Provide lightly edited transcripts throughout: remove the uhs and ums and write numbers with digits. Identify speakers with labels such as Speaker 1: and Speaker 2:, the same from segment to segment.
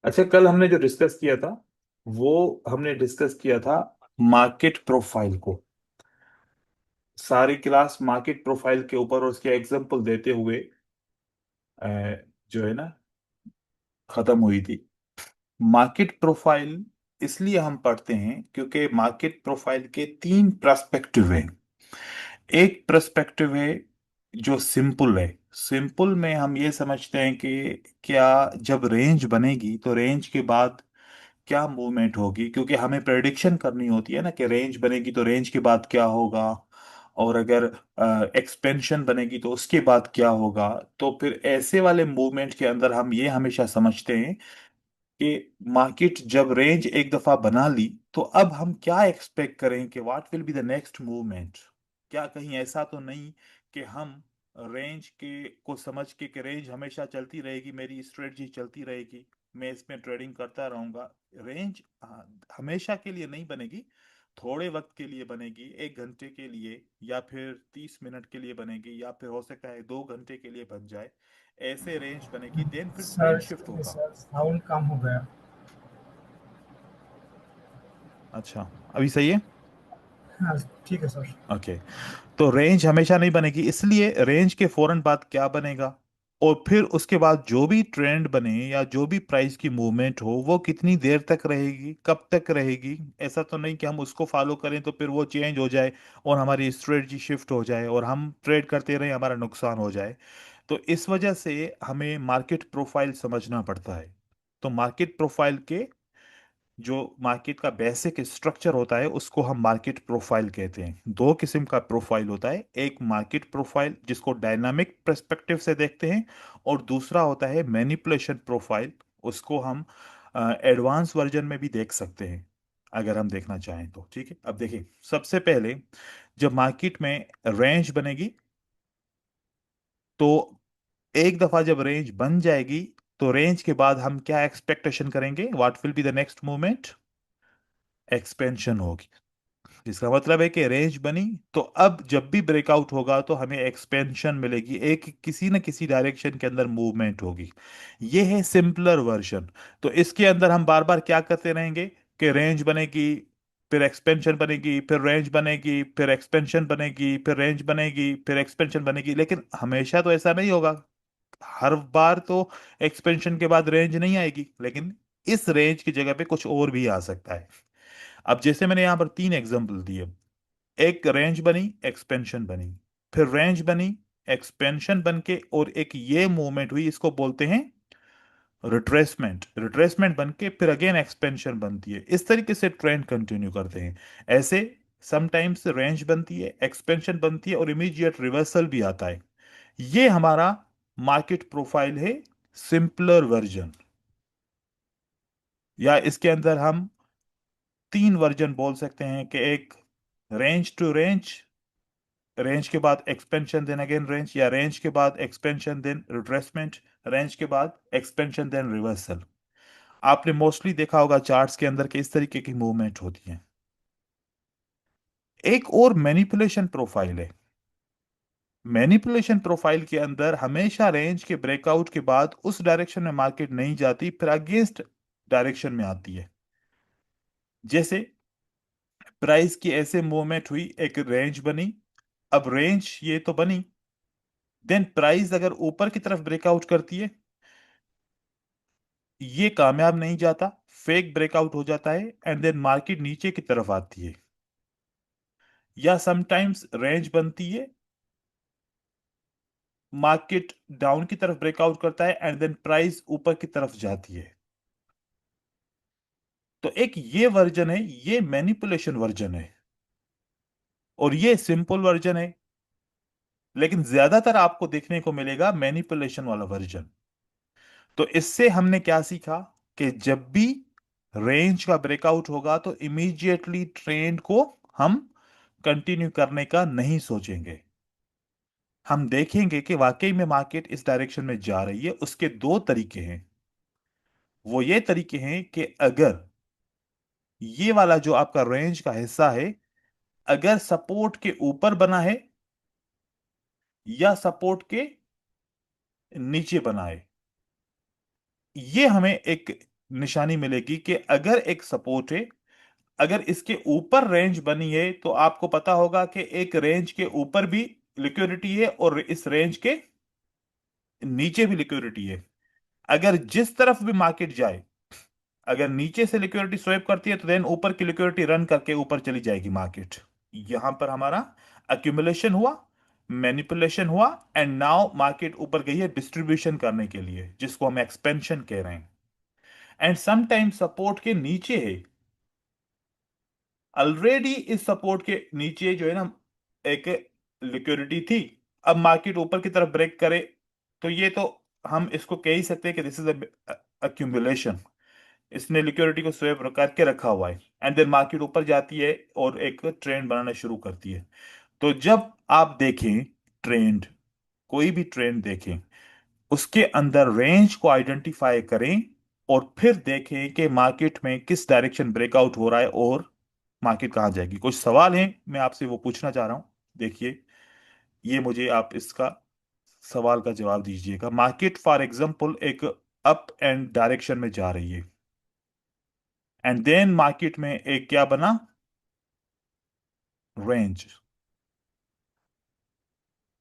Speaker 1: अच्छा, कल हमने जो डिस्कस किया था, वो हमने डिस्कस किया था मार्केट प्रोफाइल को। सारी क्लास मार्केट प्रोफाइल के ऊपर और उसके एग्जांपल देते हुए अ, जो है ना, खत्म हुई थी। मार्केट प्रोफाइल इसलिए हम पढ़ते हैं क्योंकि मार्केट प्रोफाइल के तीन पर्सपेक्टिव हैं। एक पर्सपेक्टिव है जो सिंपल है। सिंपल में हम ये समझते हैं कि क्या जब रेंज बनेगी तो रेंज के बाद क्या मूवमेंट होगी, क्योंकि हमें प्रेडिक्शन करनी होती है ना कि रेंज बनेगी तो रेंज के बाद क्या होगा, और अगर एक्सपेंशन बनेगी तो उसके बाद क्या होगा। तो फिर ऐसे वाले मूवमेंट के अंदर हम ये हमेशा समझते हैं कि मार्केट जब रेंज एक दफा बना ली तो अब हम क्या एक्सपेक्ट करें कि what will be the next movement. क्या कहीं ऐसा तो नहीं कि हम रेंज के को समझ के रेंज हमेशा चलती रहेगी, मेरी स्ट्रेटजी चलती रहेगी, मैं इसमें ट्रेडिंग करता रहूंगा। रेंज हमेशा के लिए नहीं बनेगी, थोड़े वक्त के लिए बनेगी, 1 घंटे के लिए या फिर 30 मिनट के लिए बनेगी, या फिर हो सकता है 2 घंटे के लिए बन जाए। ऐसे रेंज बनेगी, देन फिर ट्रेंड
Speaker 2: सर
Speaker 1: शिफ्ट होगा।
Speaker 2: सर साउंड कम हो गया।
Speaker 1: अच्छा, अभी सही है।
Speaker 2: हाँ, ठीक है सर।
Speaker 1: ओके। तो रेंज हमेशा नहीं बनेगी, इसलिए रेंज के फौरन बाद क्या बनेगा, और फिर उसके बाद जो भी ट्रेंड बने या जो भी प्राइस की मूवमेंट हो वो कितनी देर तक रहेगी, कब तक रहेगी। ऐसा तो नहीं कि हम उसको फॉलो करें तो फिर वो चेंज हो जाए और हमारी स्ट्रेटजी शिफ्ट हो जाए और हम ट्रेड करते रहें, हमारा नुकसान हो जाए। तो इस वजह से हमें मार्केट प्रोफाइल समझना पड़ता है। तो मार्केट प्रोफाइल के जो मार्केट का बेसिक स्ट्रक्चर होता है उसको हम मार्केट प्रोफाइल कहते हैं। दो किस्म का प्रोफाइल होता है, एक मार्केट प्रोफाइल जिसको डायनामिक पर्सपेक्टिव से देखते हैं, और दूसरा होता है मैनिपुलेशन प्रोफाइल। उसको हम एडवांस वर्जन में भी देख सकते हैं अगर हम देखना चाहें तो। ठीक है, अब देखिए, सबसे पहले जब मार्केट में रेंज बनेगी तो एक दफा जब रेंज बन जाएगी तो रेंज के बाद हम क्या एक्सपेक्टेशन करेंगे, what will be the next movement. Expansion होगी। इसका मतलब है कि रेंज बनी तो अब जब भी ब्रेकआउट होगा तो हमें एक्सपेंशन मिलेगी, एक किसी न किसी डायरेक्शन के अंदर मूवमेंट होगी। ये है सिंपलर वर्जन। तो इसके अंदर हम बार बार क्या करते रहेंगे कि रेंज बनेगी, फिर एक्सपेंशन बनेगी, फिर रेंज बनेगी, फिर एक्सपेंशन बनेगी, फिर रेंज बनेगी, फिर एक्सपेंशन बनेगी। लेकिन हमेशा तो ऐसा नहीं होगा, हर बार तो एक्सपेंशन के बाद रेंज नहीं आएगी, लेकिन इस रेंज की जगह पे कुछ और भी आ सकता है। अब जैसे मैंने यहां पर तीन एग्जांपल दिए, एक रेंज बनी, एक्सपेंशन बनी, फिर रेंज बनी, एक्सपेंशन बन के, और एक ये मूवमेंट हुई, इसको बोलते हैं रिट्रेसमेंट। रिट्रेसमेंट बन के फिर अगेन एक्सपेंशन बनती है। इस तरीके से ट्रेंड कंटिन्यू करते हैं। ऐसे समटाइम्स रेंज बनती है, एक्सपेंशन बनती है, और इमीडिएट रिवर्सल भी आता है। ये हमारा मार्केट प्रोफाइल है, सिंपलर वर्जन। या इसके अंदर हम तीन वर्जन बोल सकते हैं कि एक रेंज टू रेंज, रेंज के बाद एक्सपेंशन देन अगेन रेंज, या रेंज के बाद एक्सपेंशन देन रिट्रेसमेंट, रेंज के बाद एक्सपेंशन देन रिवर्सल। आपने मोस्टली देखा होगा चार्ट्स के अंदर कि इस तरीके की मूवमेंट होती है। एक और मैनिपुलेशन प्रोफाइल है। मैनिपुलेशन प्रोफाइल के अंदर हमेशा रेंज के ब्रेकआउट के बाद उस डायरेक्शन में मार्केट नहीं जाती, फिर अगेंस्ट डायरेक्शन में आती है। जैसे प्राइस की ऐसे मूवमेंट हुई, एक रेंज बनी, अब रेंज ये तो बनी, देन प्राइस अगर ऊपर की तरफ ब्रेकआउट करती है, ये कामयाब नहीं जाता, फेक ब्रेकआउट हो जाता है, एंड देन मार्केट नीचे की तरफ आती है। या समटाइम्स रेंज बनती है, मार्केट डाउन की तरफ ब्रेकआउट करता है, एंड देन प्राइस ऊपर की तरफ जाती है। तो एक ये वर्जन है, ये मैनिपुलेशन वर्जन है, और ये सिंपल वर्जन है। लेकिन ज्यादातर आपको देखने को मिलेगा मैनिपुलेशन वाला वर्जन। तो इससे हमने क्या सीखा कि जब भी रेंज का ब्रेकआउट होगा तो इमीडिएटली ट्रेंड को हम कंटिन्यू करने का नहीं सोचेंगे। हम देखेंगे कि वाकई में मार्केट इस डायरेक्शन में जा रही है। उसके दो तरीके हैं। वो ये तरीके हैं कि अगर ये वाला जो आपका रेंज का हिस्सा है, अगर सपोर्ट के ऊपर बना है या सपोर्ट के नीचे बना है, ये हमें एक निशानी मिलेगी कि अगर एक सपोर्ट है, अगर इसके ऊपर रेंज बनी है तो आपको पता होगा कि एक रेंज के ऊपर भी लिक्विडिटी है और इस रेंज के नीचे भी लिक्विडिटी है। अगर जिस तरफ भी मार्केट जाए, अगर नीचे से लिक्विडिटी स्वैप करती है तो देन ऊपर की लिक्विडिटी रन करके ऊपर चली जाएगी मार्केट। यहां पर हमारा अक्यूमुलेशन हुआ, मैनिपुलेशन हुआ, एंड नाउ मार्केट ऊपर गई है डिस्ट्रीब्यूशन करने के लिए, जिसको हम एक्सपेंशन कह रहे हैं। एंड समटाइम सपोर्ट के नीचे है, ऑलरेडी इस सपोर्ट के नीचे जो है ना एक लिक्विडिटी थी। अब मार्केट ऊपर की तरफ ब्रेक करे तो ये तो हम इसको कह ही सकते हैं कि दिस इज अक्यूमुलेशन। इसने लिक्विडिटी को स्वेप करके रखा हुआ है, एंड देन मार्केट ऊपर जाती है और एक ट्रेंड बनाना शुरू करती है। तो जब आप देखें ट्रेंड, कोई भी ट्रेंड देखें, उसके अंदर रेंज को आइडेंटिफाई करें और फिर देखें कि मार्केट में किस डायरेक्शन ब्रेकआउट हो रहा है और मार्केट कहाँ जाएगी। कुछ सवाल हैं, मैं आपसे वो पूछना चाह रहा हूं। देखिए, ये मुझे आप इसका सवाल का जवाब दीजिएगा। मार्केट फॉर एग्जांपल एक अप एंड डायरेक्शन में जा रही है, एंड देन मार्केट में एक क्या बना, रेंज।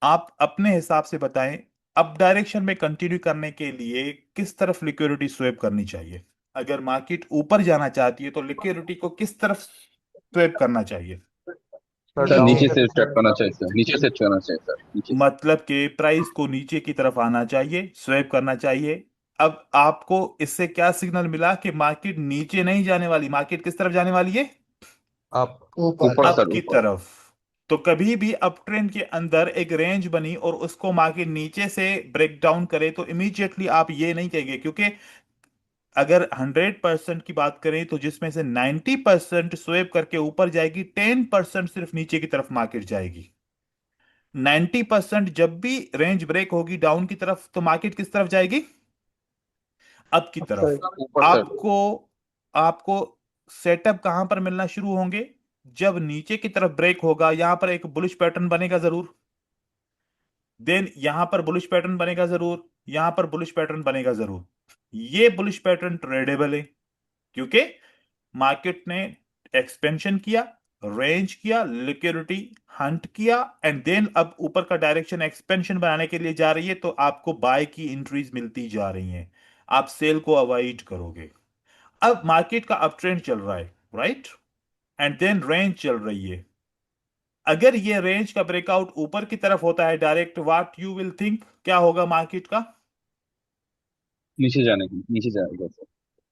Speaker 1: आप अपने हिसाब से बताएं, अप डायरेक्शन में कंटिन्यू करने के लिए किस तरफ लिक्विडिटी स्वेप करनी चाहिए? अगर मार्केट ऊपर जाना चाहती है तो लिक्विडिटी को किस तरफ स्वेप करना चाहिए?
Speaker 2: सर
Speaker 3: सर
Speaker 2: डाउन
Speaker 3: नीचे
Speaker 2: की
Speaker 3: से
Speaker 2: तरफ।
Speaker 3: स्टेप करना चाहिए सर, नीचे से करना चाहिए सर, नीचे से।
Speaker 1: मतलब कि प्राइस को नीचे की तरफ आना चाहिए, स्वेप करना चाहिए। अब आपको इससे क्या सिग्नल मिला कि मार्केट नीचे नहीं जाने वाली, मार्केट किस तरफ जाने वाली है?
Speaker 2: आप ऊपर।
Speaker 3: ऊपर
Speaker 1: अप
Speaker 3: सर,
Speaker 1: की
Speaker 3: ऊपर।
Speaker 1: तरफ। तो कभी भी अप ट्रेंड के अंदर एक रेंज बनी और उसको मार्केट नीचे से ब्रेक डाउन करे तो इमीडिएटली आप ये नहीं कहेंगे, क्योंकि अगर 100% की बात करें तो जिसमें से 90% स्वेप करके ऊपर जाएगी, 10% सिर्फ नीचे की तरफ मार्केट जाएगी। 90% जब भी रेंज ब्रेक होगी डाउन की तरफ तो मार्केट किस तरफ जाएगी? अप की
Speaker 2: अब
Speaker 1: तरफ।
Speaker 2: सर
Speaker 3: ऊपर सर।
Speaker 1: आपको आपको सेटअप कहां पर मिलना शुरू होंगे? जब नीचे की तरफ ब्रेक होगा, यहां पर एक बुलिश पैटर्न बनेगा जरूर, देन यहां पर बुलिश पैटर्न बनेगा जरूर, यहां पर बुलिश पैटर्न बनेगा जरूर। ये बुलिश पैटर्न ट्रेडेबल है, क्योंकि मार्केट ने एक्सपेंशन किया, रेंज किया, लिक्विडिटी हंट किया, एंड देन अब ऊपर का डायरेक्शन एक्सपेंशन बनाने के लिए जा रही है, तो आपको बाय की एंट्रीज मिलती जा रही हैं। आप सेल को अवॉइड करोगे। अब मार्केट का अप ट्रेंड चल रहा है, राइट, एंड देन रेंज चल रही है। अगर ये रेंज का ब्रेकआउट ऊपर की तरफ होता है direct, what you will think, क्या होगा मार्केट का?
Speaker 3: नीचे जाने की, नीचे जाएगा सर।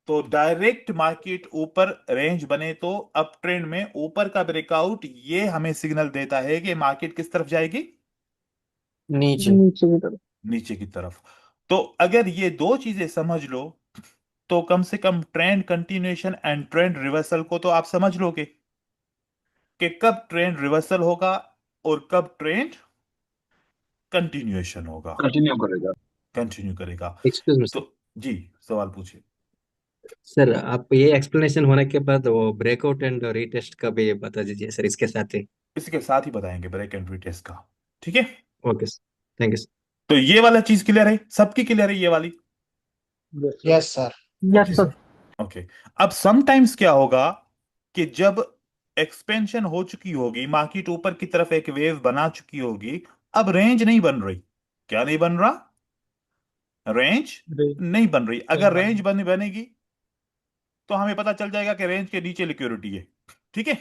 Speaker 1: तो डायरेक्ट मार्केट ऊपर रेंज बने तो अप ट्रेंड में ऊपर का ब्रेकआउट ये हमें सिग्नल देता है कि मार्केट किस तरफ जाएगी?
Speaker 2: नीचे।
Speaker 3: नीचे की तरफ।
Speaker 1: नीचे की तरफ। तो अगर ये दो चीजें समझ लो तो कम से कम trend continuation and trend reversal को तो आप समझ लोगे कि कब ट्रेंड रिवर्सल होगा और कब ट्रेंड कंटिन्यूएशन होगा,
Speaker 3: कंटिन्यू करेगा।
Speaker 1: कंटिन्यू करेगा।
Speaker 4: एक्सक्यूज मी
Speaker 1: तो
Speaker 4: सर।
Speaker 1: जी, सवाल पूछिए।
Speaker 4: सर आप ये एक्सप्लेनेशन होने के बाद वो ब्रेकआउट एंड रीटेस्ट का भी बता दीजिए सर, इसके साथ ही।
Speaker 1: इसके साथ ही बताएंगे ब्रेक एंड टेस्ट का। ठीक है।
Speaker 4: Okay sir, thank you sir.
Speaker 1: तो ये वाला चीज क्लियर है, सबकी क्लियर है ये वाली?
Speaker 2: Yes sir.
Speaker 1: Okay.
Speaker 2: Yes sir.
Speaker 1: Okay. अब समटाइम्स क्या होगा कि जब एक्सपेंशन हो चुकी होगी, मार्केट ऊपर की तरफ एक वेव बना चुकी होगी, अब रेंज नहीं बन रही। क्या नहीं बन रहा? रेंज नहीं बन रही। अगर रेंज बनेगी तो हमें पता चल जाएगा कि रेंज के नीचे लिक्विडिटी है, ठीक है,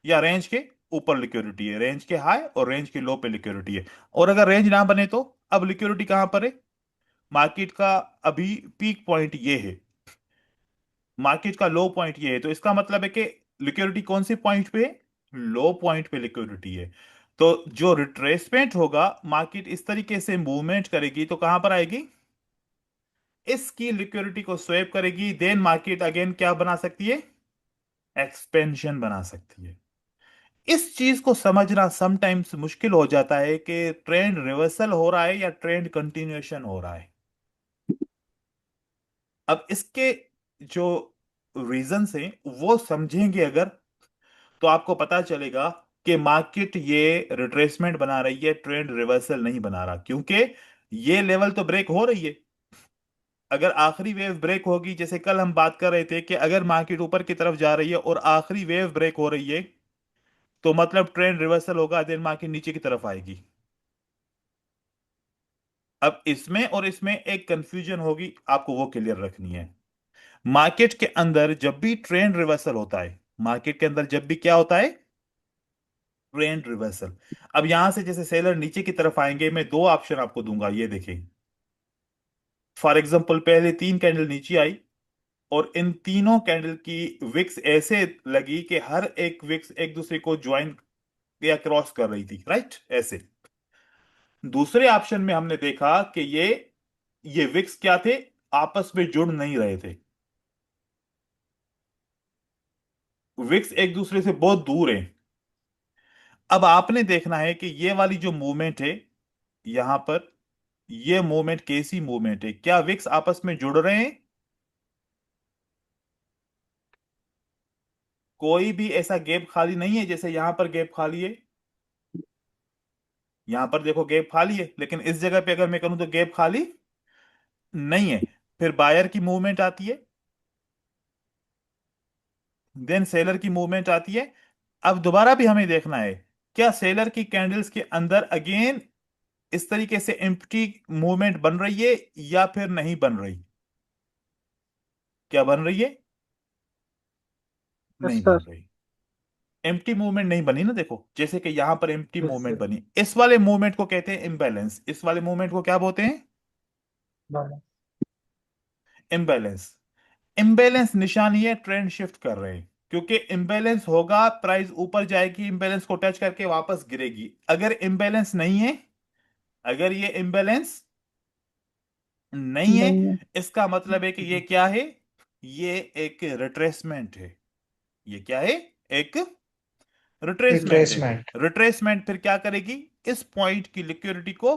Speaker 1: या रेंज के ऊपर लिक्विडिटी है, रेंज के हाई और रेंज के लो पे लिक्विडिटी है। और अगर रेंज ना बने तो अब लिक्विडिटी कहां पर है? मार्केट का अभी पीक पॉइंट ये है, मार्केट का लो पॉइंट ये है, तो इसका मतलब है कि लिक्विडिटी कौन से पॉइंट पे है? लो पॉइंट पे लिक्विडिटी है। तो जो रिट्रेसमेंट होगा, मार्केट इस तरीके से मूवमेंट करेगी तो कहां पर आएगी? इसकी लिक्विडिटी को स्वेप करेगी, देन मार्केट अगेन क्या बना सकती है? एक्सपेंशन बना सकती है। इस चीज को समझना समटाइम्स मुश्किल हो जाता है कि ट्रेंड रिवर्सल हो रहा है या ट्रेंड कंटिन्यूएशन हो रहा है। अब इसके जो रीजंस हैं वो समझेंगे अगर, तो आपको पता चलेगा कि मार्केट ये रिट्रेसमेंट बना रही है, ट्रेंड रिवर्सल नहीं बना रहा, क्योंकि ये लेवल तो ब्रेक हो रही है। अगर आखिरी वेव ब्रेक होगी, जैसे कल हम बात कर रहे थे कि अगर मार्केट ऊपर की तरफ जा रही है और आखिरी वेव ब्रेक हो रही है, तो मतलब ट्रेंड रिवर्सल होगा, देन मार्केट नीचे की तरफ आएगी। अब इसमें और इसमें एक कंफ्यूजन होगी, आपको वो क्लियर रखनी है। मार्केट के अंदर जब भी ट्रेंड रिवर्सल होता है, मार्केट के अंदर जब भी क्या होता है, ट्रेंड रिवर्सल। अब यहां से जैसे सेलर नीचे की तरफ आएंगे, मैं दो ऑप्शन आपको दूंगा, ये देखें। फॉर एग्जांपल पहले तीन कैंडल नीचे आई और इन तीनों कैंडल की विक्स ऐसे लगी कि हर एक विक्स एक दूसरे को ज्वाइन या क्रॉस कर रही थी, राइट, ऐसे। दूसरे ऑप्शन में हमने देखा कि ये विक्स क्या थे, आपस में जुड़ नहीं रहे थे। विक्स एक दूसरे से बहुत दूर है। अब आपने देखना है कि ये वाली जो मूवमेंट है यहां पर, ये मूवमेंट कैसी मूवमेंट है, क्या विक्स आपस में जुड़ रहे हैं? कोई भी ऐसा गैप खाली नहीं है, जैसे यहां पर गैप खाली है, यहां पर देखो गैप खाली है, लेकिन इस जगह पे अगर मैं करूं तो गैप खाली नहीं है। फिर बायर की मूवमेंट आती है, देन सेलर की मूवमेंट आती है। अब दोबारा भी हमें देखना है, क्या सेलर की कैंडल्स के अंदर अगेन इस तरीके से एम्प्टी मूवमेंट बन रही है या फिर नहीं बन रही? क्या बन रही है?
Speaker 2: यस
Speaker 1: नहीं
Speaker 2: सर।
Speaker 1: बन रही। एम्प्टी मूवमेंट नहीं बनी ना, देखो जैसे कि यहां पर एम्प्टी
Speaker 2: यस
Speaker 1: मूवमेंट
Speaker 2: सर।
Speaker 1: बनी, इस वाले मूवमेंट को कहते हैं इम्बैलेंस। इस वाले मूवमेंट को क्या बोलते हैं? इम्बैलेंस। इम्बैलेंस निशानी है ट्रेंड शिफ्ट कर रहे हैं, क्योंकि इम्बैलेंस होगा प्राइस ऊपर जाएगी, इम्बैलेंस को टच करके वापस गिरेगी। अगर इम्बैलेंस नहीं है, अगर ये इम्बैलेंस नहीं है,
Speaker 2: नहीं है।
Speaker 1: इसका मतलब है कि ये क्या है, ये एक रिट्रेसमेंट है। ये क्या है? एक रिट्रेसमेंट है।
Speaker 2: रिट्रेसमेंट।
Speaker 1: रिट्रेसमेंट फिर क्या करेगी, इस पॉइंट की लिक्विडिटी को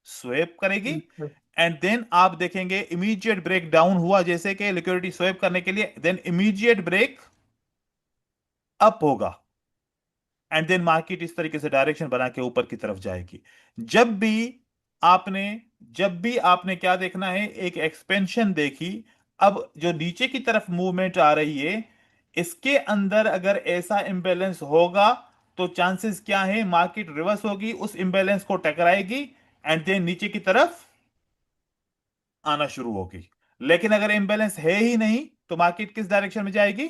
Speaker 1: स्वेप करेगी, एंड देन आप देखेंगे इमीडिएट ब्रेक डाउन हुआ, जैसे कि लिक्विडिटी स्वेप करने के लिए, देन इमीडिएट ब्रेक अप होगा, एंड देन मार्केट इस तरीके से डायरेक्शन बना के ऊपर की तरफ जाएगी। जब भी आपने जब भी आपने क्या देखना है, एक एक्सपेंशन देखी। अब जो नीचे की तरफ मूवमेंट आ रही है, इसके अंदर अगर ऐसा इंबैलेंस होगा, तो चांसेस क्या है, मार्केट रिवर्स होगी, उस इंबैलेंस को टकराएगी, एंड देन नीचे की तरफ आना शुरू होगी। लेकिन अगर इंबैलेंस है ही नहीं, तो मार्केट किस डायरेक्शन में जाएगी?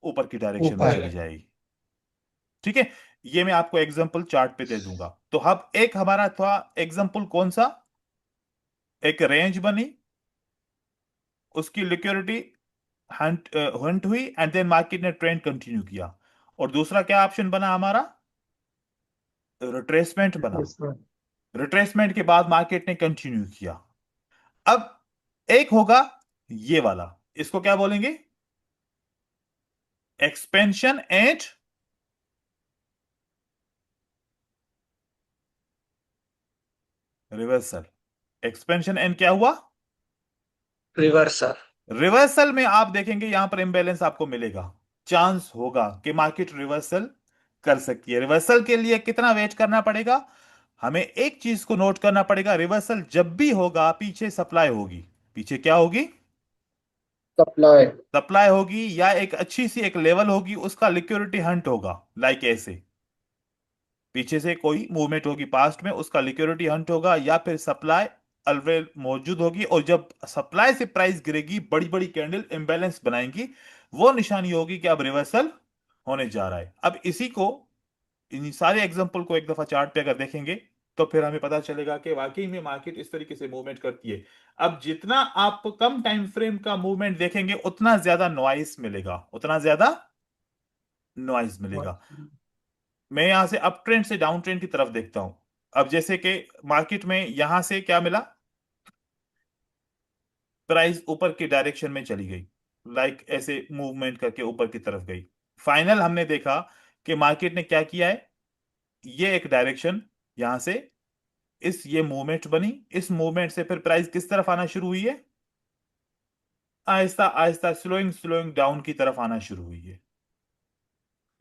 Speaker 1: ऊपर की डायरेक्शन में
Speaker 2: ऊपर।
Speaker 1: चली जाएगी। ठीक है, ये मैं आपको एग्जांपल चार्ट पे दे दूंगा। तो अब एक हमारा था एग्जांपल कौन सा, एक रेंज बनी, उसकी लिक्विडिटी हंट हंट हुई, एंड देन मार्केट ने ट्रेंड कंटिन्यू किया। और दूसरा क्या ऑप्शन बना हमारा, रिट्रेसमेंट बना।
Speaker 2: Yes sir.
Speaker 1: रिट्रेसमेंट के बाद मार्केट ने कंटिन्यू किया। अब एक होगा ये वाला, इसको क्या बोलेंगे, expansion and reversal. Expansion and क्या हुआ,
Speaker 2: रिवर्सल।
Speaker 1: रिवर्सल में आप देखेंगे यहां पर इंबैलेंस आपको मिलेगा, चांस होगा कि मार्केट रिवर्सल कर सकती है। रिवर्सल के लिए कितना वेट करना पड़ेगा, हमें एक चीज को नोट करना पड़ेगा, रिवर्सल जब भी होगा पीछे सप्लाई होगी। पीछे क्या होगी?
Speaker 2: सप्लाई।
Speaker 1: सप्लाई होगी, या एक अच्छी सी एक लेवल होगी, उसका लिक्विडिटी हंट होगा, लाइक ऐसे पीछे से कोई मूवमेंट होगी पास्ट में, उसका लिक्विडिटी हंट होगा, या फिर सप्लाई अलवेल मौजूद होगी, और जब सप्लाई से प्राइस गिरेगी, बड़ी बड़ी कैंडल इंबैलेंस बनाएंगी, वो निशानी होगी कि अब रिवर्सल होने जा रहा है। अब इसी को, इन सारे एग्जांपल को एक दफा चार्ट पे अगर देखेंगे, तो फिर हमें पता चलेगा कि वाकई में मार्केट इस तरीके से मूवमेंट करती है। अब जितना आप कम टाइम फ्रेम का मूवमेंट देखेंगे, उतना ज्यादा नॉइस मिलेगा, उतना ज्यादा नॉइस मिलेगा। मैं यहां से अप ट्रेंड से डाउन ट्रेंड की तरफ देखता हूं। अब जैसे कि मार्केट में यहां से क्या मिला, प्राइस ऊपर की डायरेक्शन में चली गई, लाइक ऐसे मूवमेंट करके ऊपर की तरफ गई। फाइनल हमने देखा कि मार्केट ने क्या किया है, ये एक डायरेक्शन यहां से, इस ये मूवमेंट बनी, इस मूवमेंट से फिर प्राइस किस तरफ आना शुरू हुई है, Aahista Aahista slowing slowing down की तरफ आना शुरू हुई है।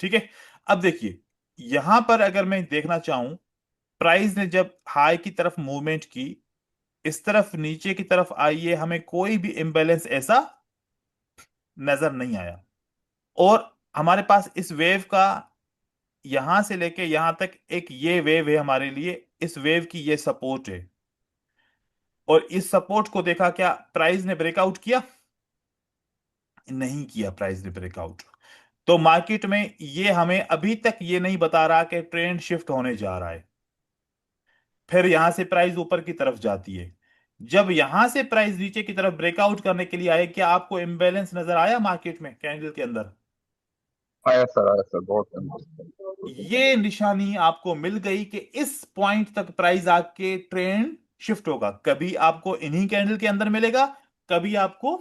Speaker 1: ठीक है, अब देखिए यहां पर अगर मैं देखना चाहूं, प्राइस ने जब हाई की तरफ मूवमेंट की, इस तरफ नीचे की तरफ आइए, हमें कोई भी इम्बैलेंस ऐसा नजर नहीं आया। और हमारे पास इस वेव का यहां से लेके यहां तक एक ये वेव है हमारे लिए, इस वेव की ये सपोर्ट है। और इस सपोर्ट को देखा, क्या प्राइस ने ब्रेकआउट किया? नहीं किया प्राइस ने ब्रेकआउट। तो मार्केट में ये हमें अभी तक ये नहीं बता रहा कि ट्रेंड शिफ्ट होने जा रहा है। फिर यहां से प्राइस ऊपर की तरफ जाती है। जब यहां से प्राइस नीचे की तरफ ब्रेकआउट करने के लिए आए, क्या आपको इम्बैलेंस नजर आया मार्केट में कैंडल के अंदर?
Speaker 3: आया सर बहुत इंटरेस्टिंग।
Speaker 1: ये निशानी आपको मिल गई कि इस पॉइंट तक प्राइस आके ट्रेंड शिफ्ट होगा। कभी आपको इन्हीं कैंडल के अंदर मिलेगा, कभी आपको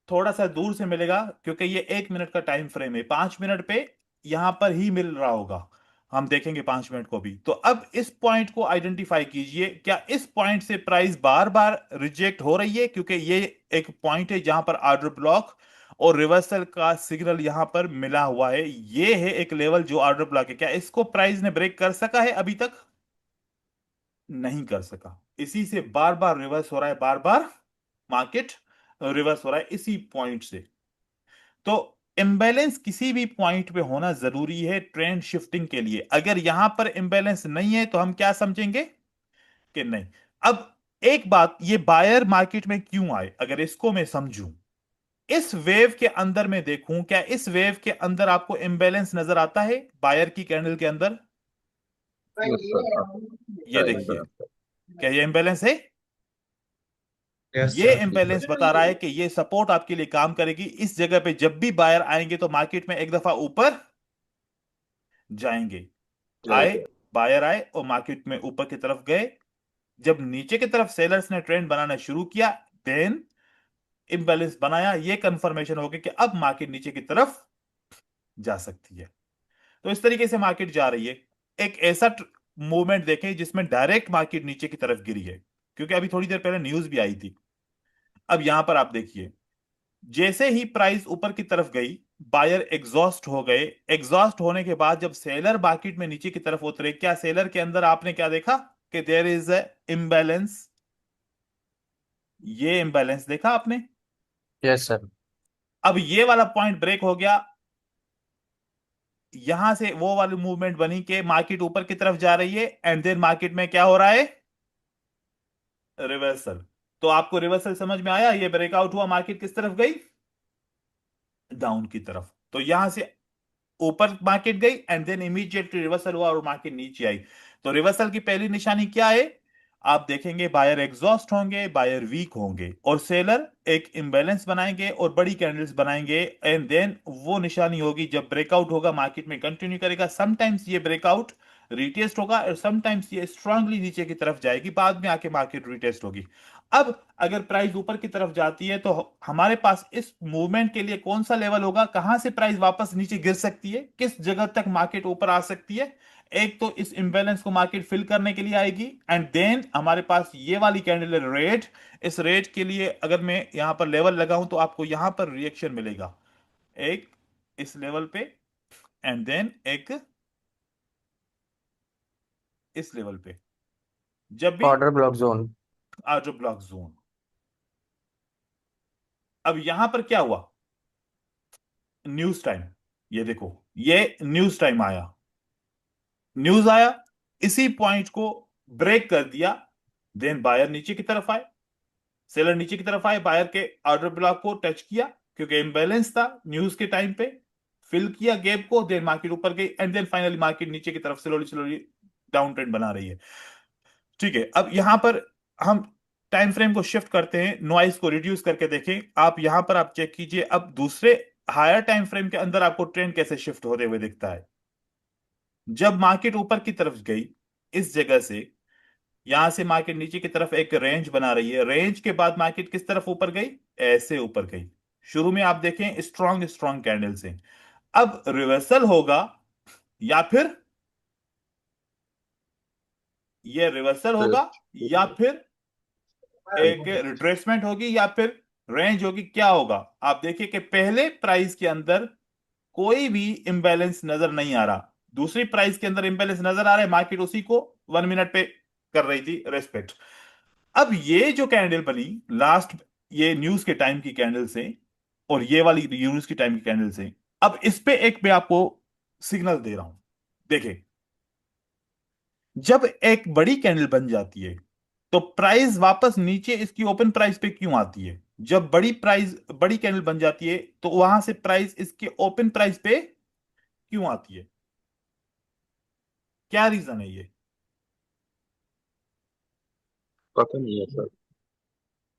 Speaker 1: थोड़ा सा दूर से मिलेगा, क्योंकि ये 1 मिनट का टाइम फ्रेम है। 5 मिनट पे यहां पर ही मिल रहा होगा, हम देखेंगे 5 मिनट को भी। तो अब इस पॉइंट को आइडेंटिफाई कीजिए, क्या इस पॉइंट से प्राइस बार बार रिजेक्ट हो रही है? क्योंकि ये एक पॉइंट है जहां पर ऑर्डर ब्लॉक और रिवर्सल का सिग्नल यहां पर मिला हुआ है। ये है एक लेवल जो ऑर्डर ब्लॉक है। क्या इसको प्राइस ने ब्रेक कर सका है अभी तक? नहीं कर सका। इसी से बार बार रिवर्स हो रहा है, बार बार मार्केट रिवर्स हो रहा है इसी पॉइंट से। तो इम्बैलेंस किसी भी पॉइंट पे होना जरूरी है ट्रेंड शिफ्टिंग के लिए। अगर यहां पर इम्बैलेंस नहीं है तो हम क्या समझेंगे कि नहीं। अब एक बात, ये बायर मार्केट में क्यों आए, अगर इसको मैं समझूं, इस वेव के अंदर मैं देखूं, क्या इस वेव के अंदर आपको इम्बैलेंस नजर आता है बायर की कैंडल के अंदर?
Speaker 3: Yes sir.
Speaker 1: ये देखिए, क्या ये इम्बैलेंस है?
Speaker 4: यस
Speaker 1: ये
Speaker 4: सर।
Speaker 1: इम्बैलेंस बता रहा है कि ये सपोर्ट आपके लिए काम करेगी। इस जगह पे जब भी बायर आएंगे तो मार्केट में एक दफा ऊपर जाएंगे। आए, बायर आए और मार्केट में ऊपर की तरफ गए। जब नीचे की तरफ सेलर्स ने ट्रेंड बनाना शुरू किया, देन इम्बैलेंस बनाया, ये कंफर्मेशन हो गया कि अब मार्केट नीचे की तरफ जा सकती है। तो इस तरीके से मार्केट जा रही है। एक ऐसा मूवमेंट देखें जिसमें डायरेक्ट मार्केट नीचे की तरफ गिरी है, क्योंकि अभी थोड़ी देर पहले न्यूज भी आई थी। अब यहां पर आप देखिए, जैसे ही प्राइस ऊपर की तरफ गई, बायर एग्जॉस्ट हो गए। एग्जॉस्ट होने के बाद जब सेलर मार्केट में नीचे की तरफ उतरे, क्या सेलर के अंदर आपने क्या देखा कि देयर इज ए इम्बैलेंस? ये इम्बैलेंस देखा आपने?
Speaker 2: Yes sir.
Speaker 1: अब ये वाला पॉइंट ब्रेक हो गया, यहां से वो वाली मूवमेंट बनी कि मार्केट ऊपर की तरफ जा रही है, एंड देन मार्केट में क्या हो रहा है? रिवर्सल। तो आपको रिवर्सल समझ में आया? ये ब्रेकआउट हुआ, मार्केट किस तरफ गई? डाउन की तरफ। तो यहां से ऊपर मार्केट गई एंड देन इमीडिएटली रिवर्सल हुआ और मार्केट नीचे आई। तो रिवर्सल की पहली निशानी क्या है? आप देखेंगे बायर एग्जॉस्ट होंगे, बायर वीक होंगे और सेलर एक इम्बैलेंस बनाएंगे और बड़ी कैंडल्स बनाएंगे। एंड देन वो निशानी होगी जब ब्रेकआउट होगा, मार्केट में कंटिन्यू करेगा। समटाइम्स ये ब्रेकआउट रिटेस्ट होगा और समटाइम्स ये स्ट्रांगली नीचे की तरफ जाएगी, बाद में आके मार्केट रिटेस्ट होगी। अब अगर प्राइस ऊपर की तरफ जाती है तो हमारे पास इस मूवमेंट के लिए कौन सा लेवल होगा, कहां से प्राइस वापस नीचे गिर सकती है, किस जगह तक मार्केट ऊपर आ सकती है? एक तो इस इंबैलेंस को मार्केट फिल करने के लिए आएगी, एंड देन हमारे पास ये वाली कैंडल है रेड। इस रेड के लिए अगर मैं यहां पर लेवल लगाऊं तो आपको यहां पर रिएक्शन मिलेगा, एक इस लेवल पे एंड देन एक इस लेवल पे, जब भी
Speaker 2: order block zone.
Speaker 1: Outer block zone. अब यहां पर क्या हुआ? न्यूज टाइम, ये देखो, ये न्यूज टाइम आया, न्यूज आया, इसी पॉइंट को ब्रेक कर दिया। देन बायर नीचे की तरफ आए, सेलर नीचे की तरफ आए, बायर के ऑर्डर ब्लॉक को टच किया क्योंकि इम्बैलेंस था न्यूज के टाइम पे, फिल किया गैप को, देन मार्केट ऊपर गई एंड देन फाइनली मार्केट नीचे की तरफ स्लोली स्लोली डाउन ट्रेंड बना रही है। ठीक है, अब यहां पर हम टाइम फ्रेम को शिफ्ट करते हैं, नॉइस को रिड्यूस करके देखें। आप यहां पर आप चेक कीजिए, अब दूसरे हायर टाइम फ्रेम के अंदर आपको ट्रेंड कैसे शिफ्ट होते हुए दिखता है। जब मार्केट ऊपर की तरफ गई, इस जगह से, यहां से मार्केट नीचे की तरफ एक रेंज बना रही है, रेंज के बाद मार्केट किस तरफ ऊपर गई? ऐसे ऊपर गई। शुरू में आप देखें स्ट्रॉन्ग स्ट्रॉन्ग कैंडल से। अब रिवर्सल होगा या फिर ये रिवर्सल होगा या फिर एक रिट्रेसमेंट होगी या फिर रेंज होगी, क्या होगा? आप देखिए कि पहले प्राइस के अंदर कोई भी इंबैलेंस नजर नहीं आ रहा, दूसरी प्राइस के अंदर इंबैलेंस नजर आ रहा है, मार्केट उसी को 1 मिनट पे कर रही थी रेस्पेक्ट। अब ये जो कैंडल बनी लास्ट, ये न्यूज के टाइम की कैंडल से और ये वाली न्यूज की टाइम की कैंडल से, अब इस पे एक मैं आपको सिग्नल दे रहा हूं। देखिए, जब एक बड़ी कैंडल बन जाती है तो प्राइस वापस नीचे इसकी ओपन प्राइस पे क्यों आती है? जब बड़ी कैंडल बन जाती है तो वहां से प्राइस इसके ओपन प्राइस पे क्यों आती है? क्या रीजन है ये?
Speaker 3: पता नहीं है सर।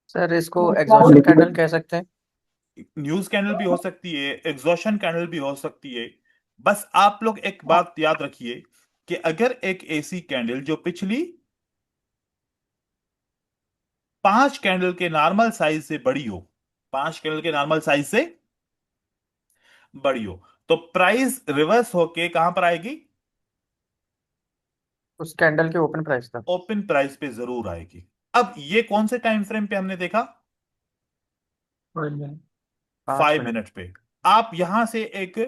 Speaker 2: सर इसको एग्जॉशन कैंडल कह सकते हैं।
Speaker 1: न्यूज कैंडल भी हो सकती है, एग्जॉशन कैंडल भी हो सकती है। बस आप लोग एक बात याद रखिए कि अगर एक ऐसी कैंडल जो पिछली 5 कैंडल के नॉर्मल साइज से बड़ी हो, 5 कैंडल के नॉर्मल साइज से बड़ी हो, तो प्राइस रिवर्स होके कहां पर आएगी?
Speaker 2: उस कैंडल के ओपन प्राइस तक।
Speaker 1: ओपन प्राइस पे जरूर आएगी। अब ये कौन से टाइम फ्रेम पे हमने देखा?
Speaker 2: 5 मिनट।
Speaker 1: 5 मिनट पे। आप यहां से एक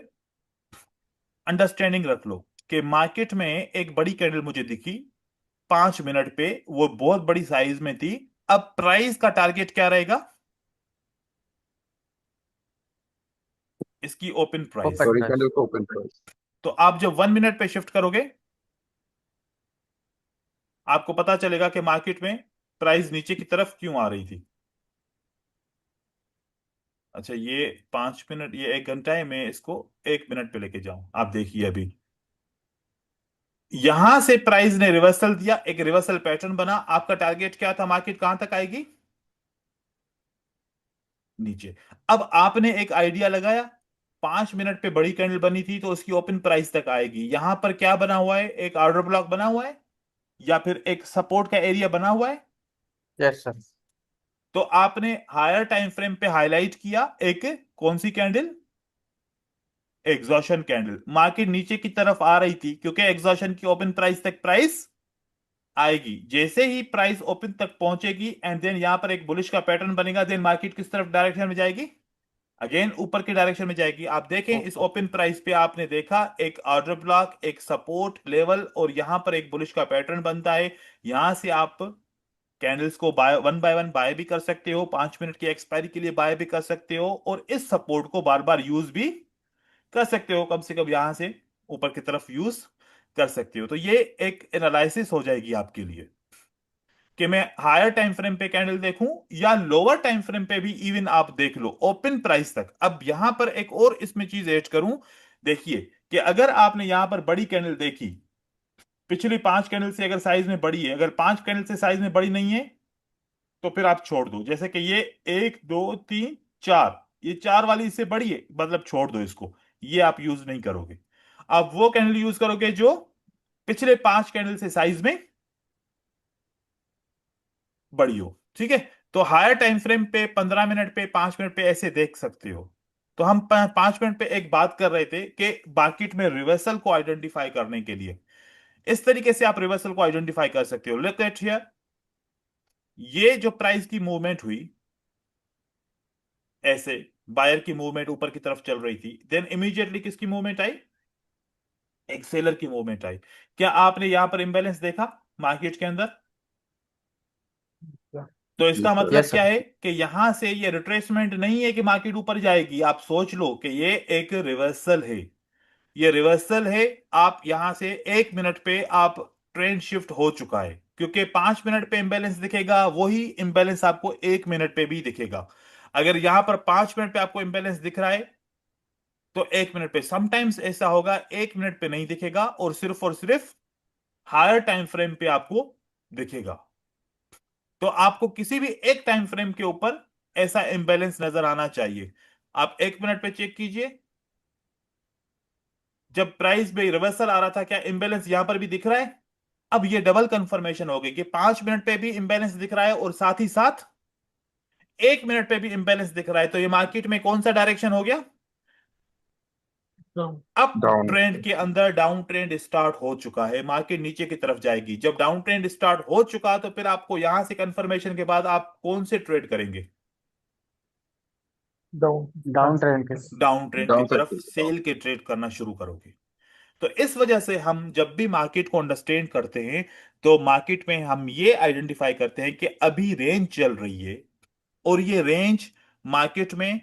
Speaker 1: अंडरस्टैंडिंग रख लो कि मार्केट में एक बड़ी कैंडल मुझे दिखी 5 मिनट पे, वो बहुत बड़ी साइज में थी। अब प्राइस का टारगेट क्या रहेगा? इसकी ओपन प्राइस।
Speaker 2: ओपन
Speaker 3: बड़ी
Speaker 2: प्राइस।
Speaker 3: कैंडल को ओपन प्राइस।
Speaker 1: तो आप जब 1 मिनट पे शिफ्ट करोगे, आपको पता चलेगा कि मार्केट में प्राइस नीचे की तरफ क्यों आ रही थी। अच्छा, ये 5 मिनट, ये 1 घंटा है, मैं इसको 1 मिनट पे लेके जाऊं। आप देखिए, अभी यहां से प्राइस ने रिवर्सल दिया, एक रिवर्सल पैटर्न बना। आपका टारगेट क्या था? मार्केट कहां तक आएगी? नीचे। अब आपने एक आइडिया लगाया, 5 मिनट पे बड़ी कैंडल बनी थी तो उसकी ओपन प्राइस तक आएगी। यहां पर क्या बना हुआ है? एक ऑर्डर ब्लॉक बना हुआ है या फिर एक सपोर्ट का एरिया बना हुआ है।
Speaker 2: Yes sir.
Speaker 1: तो आपने हायर टाइम फ्रेम पे हाईलाइट किया एक कौन सी कैंडल? Exhaustion candle. मार्केट नीचे की तरफ आ रही थी क्योंकि एग्जॉशन की ओपन प्राइस तक प्राइस आएगी। जैसे ही प्राइस ओपन तक पहुंचेगी एंड देन यहां पर एक बुलिश का पैटर्न बनेगा, देन मार्केट किस तरफ डायरेक्शन में जाएगी? अगेन ऊपर के डायरेक्शन में जाएगी। आप देखें, इस ओपन प्राइस पे आपने देखा एक ऑर्डर ब्लॉक, एक सपोर्ट लेवल, और यहां पर एक बुलिश का पैटर्न बनता है। यहां से आप कैंडल्स को बाय वन बाय भी कर सकते हो, 5 मिनट की एक्सपायरी के लिए बाय भी कर सकते हो, और इस सपोर्ट को बार बार यूज भी कर सकते हो। कम से कम यहां से ऊपर की तरफ यूज कर सकते हो। तो ये एक एनालिसिस हो जाएगी आपके लिए कि मैं हायर टाइम फ्रेम पे कैंडल देखूं या लोअर टाइम फ्रेम पे भी इवन आप देख लो ओपन प्राइस तक। अब यहां पर एक और इसमें चीज ऐड करूं। देखिए कि अगर आपने यहां पर बड़ी कैंडल देखी, पिछली 5 कैंडल से अगर साइज में बड़ी है, अगर 5 कैंडल से साइज में बड़ी नहीं है तो फिर आप छोड़ दो। जैसे कि ये 1 2 3 4, ये 4 वाली इससे बड़ी है, मतलब छोड़ दो इसको, ये आप यूज नहीं करोगे। आप वो कैंडल यूज करोगे जो पिछले 5 कैंडल से साइज में बड़ी हो। ठीक है? तो हायर टाइम फ्रेम पे 15 मिनट पे, 5 मिनट पे ऐसे देख सकते हो। तो हम 5 मिनट पे एक बात कर रहे थे कि मार्केट में रिवर्सल को आइडेंटिफाई करने के लिए इस तरीके से आप रिवर्सल को आइडेंटिफाई कर सकते हो। लुक एट हियर, ये जो प्राइस की मूवमेंट हुई, ऐसे बायर की मूवमेंट ऊपर की तरफ चल रही थी, देन इमीडिएटली किसकी मूवमेंट आई? एक सेलर की मूवमेंट आई। क्या आपने यहां पर इंबैलेंस देखा मार्केट के अंदर? तो इसका
Speaker 3: यस सर।
Speaker 1: मतलब
Speaker 2: यस
Speaker 1: क्या
Speaker 2: सर।
Speaker 1: है कि यहां से ये रिट्रेसमेंट नहीं है कि मार्केट ऊपर जाएगी। आप सोच लो कि ये एक रिवर्सल है, ये रिवर्सल है। आप यहां से 1 मिनट पे आप ट्रेंड शिफ्ट हो चुका है, क्योंकि 5 मिनट पे इंबैलेंस दिखेगा, वही इंबैलेंस आपको 1 मिनट पे भी दिखेगा। अगर यहां पर 5 मिनट पे आपको इंबैलेंस दिख रहा है तो 1 मिनट पे समटाइम्स ऐसा होगा 1 मिनट पे नहीं दिखेगा और सिर्फ हायर टाइम फ्रेम पे आपको दिखेगा। तो आपको किसी भी एक टाइम फ्रेम के ऊपर ऐसा इंबैलेंस नजर आना चाहिए। आप 1 मिनट पे चेक कीजिए, जब प्राइस में रिवर्सल आ रहा था क्या इंबैलेंस यहां पर भी दिख रहा है? अब ये डबल कंफर्मेशन हो गई कि 5 मिनट पे भी इंबैलेंस दिख रहा है और साथ ही साथ 1 मिनट पे भी इंबैलेंस दिख रहा है। तो ये मार्केट में कौन सा डायरेक्शन हो गया? Up
Speaker 3: down.
Speaker 1: ट्रेंड के अंदर डाउन ट्रेंड स्टार्ट हो चुका है। मार्केट नीचे की तरफ जाएगी। जब डाउन ट्रेंड स्टार्ट हो चुका तो फिर आपको यहां से कंफर्मेशन के बाद आप कौन से ट्रेड करेंगे?
Speaker 2: डाउन ट्रेंड के।
Speaker 1: डाउन ट्रेंड की
Speaker 3: डाउन साइड
Speaker 1: तरफ
Speaker 3: पे।
Speaker 1: सेल के ट्रेड करना शुरू करोगे। तो इस वजह से हम जब भी मार्केट को अंडरस्टैंड करते हैं तो मार्केट में हम ये आइडेंटिफाई करते हैं कि अभी रेंज चल रही है और ये रेंज मार्केट में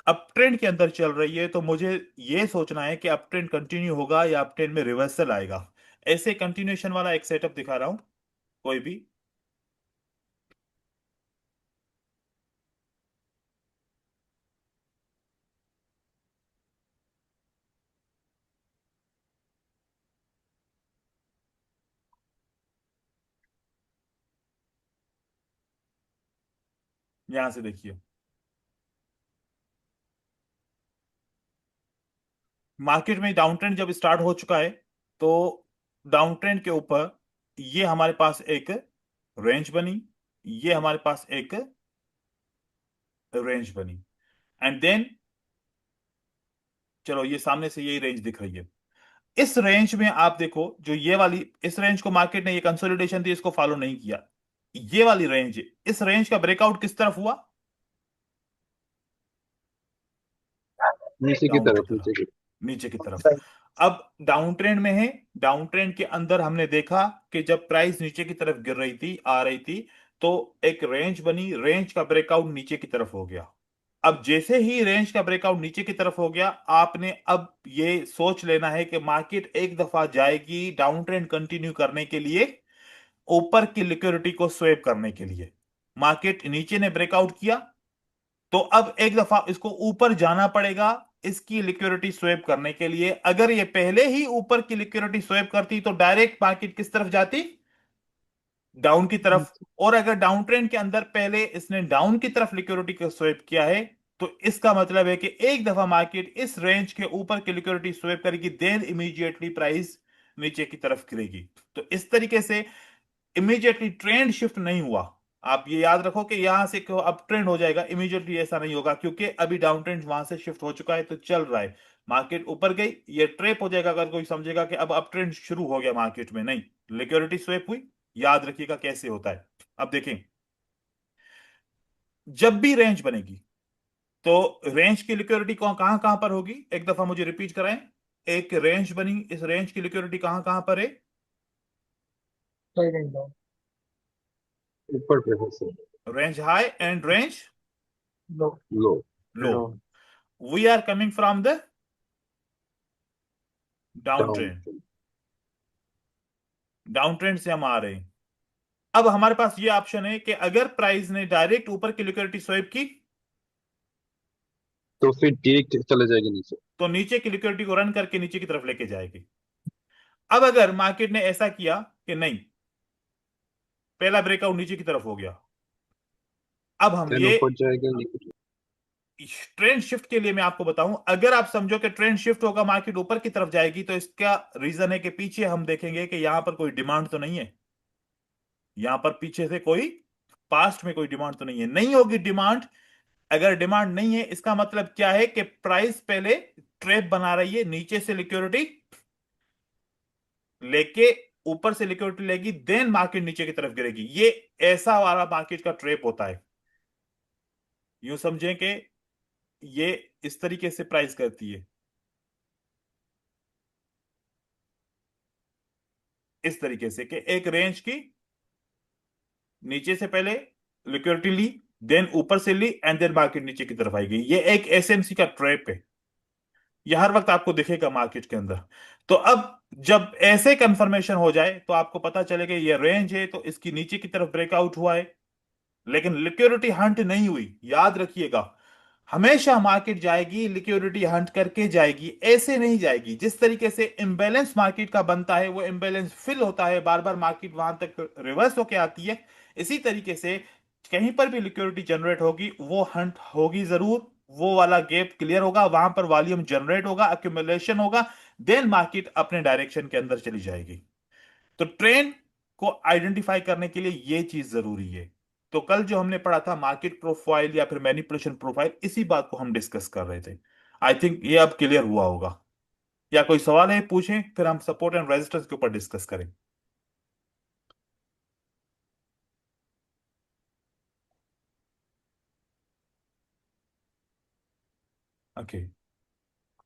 Speaker 1: अप ट्रेंड के अंदर चल रही है, तो मुझे ये सोचना है कि अप ट्रेंड कंटिन्यू होगा या अप ट्रेंड में रिवर्सल आएगा। ऐसे कंटिन्यूएशन वाला एक सेटअप दिखा रहा हूं, कोई भी। यहां से देखिए, मार्केट में डाउन ट्रेंड जब स्टार्ट हो चुका है तो डाउन ट्रेंड के ऊपर ये हमारे पास एक रेंज बनी, ये हमारे पास एक रेंज बनी, एंड देन चलो ये सामने से यही रेंज दिख रही है। इस रेंज में आप देखो, जो ये वाली इस रेंज को मार्केट ने, ये कंसोलिडेशन थी, इसको फॉलो नहीं किया। ये वाली रेंज, इस रेंज का ब्रेकआउट किस तरफ हुआ?
Speaker 3: नीचे की
Speaker 1: डाउन की
Speaker 3: तरफ,
Speaker 1: तरफ,
Speaker 3: नीचे की।
Speaker 1: नीचे की तरफ। अब डाउन ट्रेंड में है, डाउन ट्रेंड के अंदर हमने देखा कि जब प्राइस नीचे की तरफ गिर रही थी, आ रही थी, तो एक रेंज बनी, रेंज का ब्रेकआउट नीचे की तरफ हो गया। अब जैसे ही रेंज का ब्रेकआउट नीचे की तरफ हो गया, आपने अब ये सोच लेना है कि मार्केट एक दफा जाएगी डाउन ट्रेंड कंटिन्यू करने के लिए, ऊपर की लिक्विडिटी को स्वेप करने के लिए। मार्केट नीचे ने ब्रेकआउट किया, तो अब एक दफा इसको ऊपर जाना पड़ेगा इसकी लिक्विडिटी स्वेप करने के लिए। अगर ये पहले ही ऊपर की लिक्विडिटी स्वेप करती तो डायरेक्ट मार्केट किस तरफ जाती? डाउन की तरफ। और अगर डाउन ट्रेंड के अंदर पहले इसने डाउन की तरफ लिक्विडिटी को स्वेप किया है, तो इसका मतलब है कि एक दफा मार्केट इस रेंज के ऊपर की लिक्विडिटी स्वेप करेगी, देन इमीडिएटली प्राइस नीचे की तरफ गिरेगी। तो इस तरीके से इमीडिएटली ट्रेंड शिफ्ट नहीं हुआ। आप ये याद रखो कि यहां से अप ट्रेंड हो जाएगा, इमीडिएटली ऐसा नहीं होगा, क्योंकि अभी डाउन ट्रेंड वहां से शिफ्ट हो चुका है, तो चल रहा है। मार्केट ऊपर गई, ये ट्रेप हो जाएगा अगर कोई समझेगा कि अब अप ट्रेंड शुरू हो गया मार्केट में। नहीं, लिक्विडिटी स्वेप हुई। याद रखिएगा कैसे होता है। अब देखें, जब भी रेंज बनेगी तो रेंज की लिक्विडिटी कहां कहां पर होगी? एक दफा मुझे रिपीट कराएं। एक रेंज बनी, इस रेंज की लिक्विडिटी कहां कहां पर है?
Speaker 3: ऊपर पे है sir.
Speaker 1: Range high and range
Speaker 3: low.
Speaker 1: Low.
Speaker 2: Low.
Speaker 1: We are coming from the down
Speaker 3: down.
Speaker 1: Trend, down trend से हम आ रहे हैं। अब हमारे पास ये ऑप्शन है कि अगर प्राइस ने डायरेक्ट ऊपर की लिक्विडिटी स्वेप की,
Speaker 3: तो फिर डायरेक्ट चले जाएगी नीचे।
Speaker 1: तो नीचे की लिक्विडिटी को रन करके नीचे की तरफ लेके जाएगी। अब अगर मार्केट ने ऐसा किया कि नहीं, पहला ब्रेकआउट नीचे की तरफ हो गया, अब हम
Speaker 3: देन
Speaker 1: ये
Speaker 3: ऊपर जाएगा नीचे।
Speaker 1: ट्रेंड शिफ्ट के लिए मैं आपको बताऊं, अगर आप समझो कि ट्रेंड शिफ्ट होगा, मार्केट ऊपर की तरफ जाएगी, तो इसका रीजन है कि पीछे हम देखेंगे कि यहां पर कोई डिमांड तो नहीं है। यहां पर पीछे से कोई, पास्ट में कोई डिमांड तो नहीं है, नहीं होगी डिमांड। अगर डिमांड नहीं है, इसका मतलब क्या है कि प्राइस पहले ट्रैप बना रही है, नीचे से लिक्विडिटी लेके ऊपर से लिक्विडिटी लेगी, देन मार्केट नीचे की तरफ गिरेगी। ये ऐसा वाला मार्केट का ट्रैप होता है। यूं समझें कि ये इस तरीके से प्राइस करती है, इस तरीके से कि एक रेंज की नीचे से पहले लिक्विडिटी ली, देन ऊपर से ली, एंड देन मार्केट नीचे की तरफ आएगी। ये एक एसएमसी का ट्रैप है, ये हर वक्त आपको दिखेगा मार्केट के अंदर। तो अब जब ऐसे कंफर्मेशन हो जाए तो आपको पता चले कि ये रेंज है, तो इसकी नीचे की तरफ ब्रेकआउट हुआ है, लेकिन लिक्विडिटी हंट नहीं हुई। याद रखिएगा, हमेशा मार्केट जाएगी, लिक्विडिटी हंट करके जाएगी, ऐसे नहीं जाएगी। जिस तरीके से इम्बैलेंस मार्केट का बनता है, वो इम्बैलेंस फिल होता है, बार बार मार्केट वहां तक रिवर्स होके आती है। इसी तरीके से कहीं पर भी लिक्विडिटी जनरेट होगी, वो हंट होगी जरूर, वो वाला गैप क्लियर होगा, वहां पर वॉल्यूम जनरेट होगा, अक्यूमुलेशन होगा, देन मार्केट अपने डायरेक्शन के अंदर चली जाएगी। तो ट्रेंड को आइडेंटिफाई करने के लिए ये चीज जरूरी है। तो कल जो हमने पढ़ा था मार्केट प्रोफाइल या फिर मैनिपुलेशन प्रोफाइल, इसी बात को हम डिस्कस कर रहे थे। आई थिंक ये अब क्लियर हुआ होगा। या कोई सवाल है पूछें, फिर हम सपोर्ट एंड रेजिस्टेंस के ऊपर डिस्कस करें। Okay,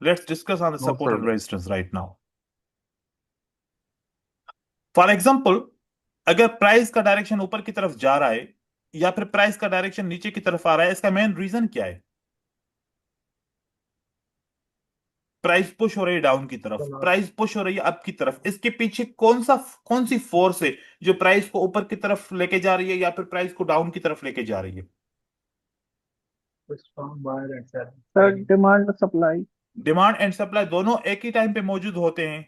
Speaker 1: let's discuss on the
Speaker 3: no
Speaker 1: support
Speaker 3: sir.
Speaker 1: And resistance right now. For example, अगर प्राइस का डायरेक्शन ऊपर की तरफ जा रहा है या फिर प्राइस का डायरेक्शन नीचे की तरफ आ रहा है, इसका मेन रीजन क्या है? प्राइस पुश हो रही है डाउन की तरफ, प्राइस पुश हो रही है अप की तरफ, इसके पीछे कौन सी फोर्स है जो प्राइस को ऊपर की तरफ लेके जा रही है या फिर प्राइस को डाउन की तरफ लेके जा रही है?
Speaker 5: Sir demand supply.
Speaker 1: Demand and supply दोनों एक ही टाइम पे मौजूद होते हैं,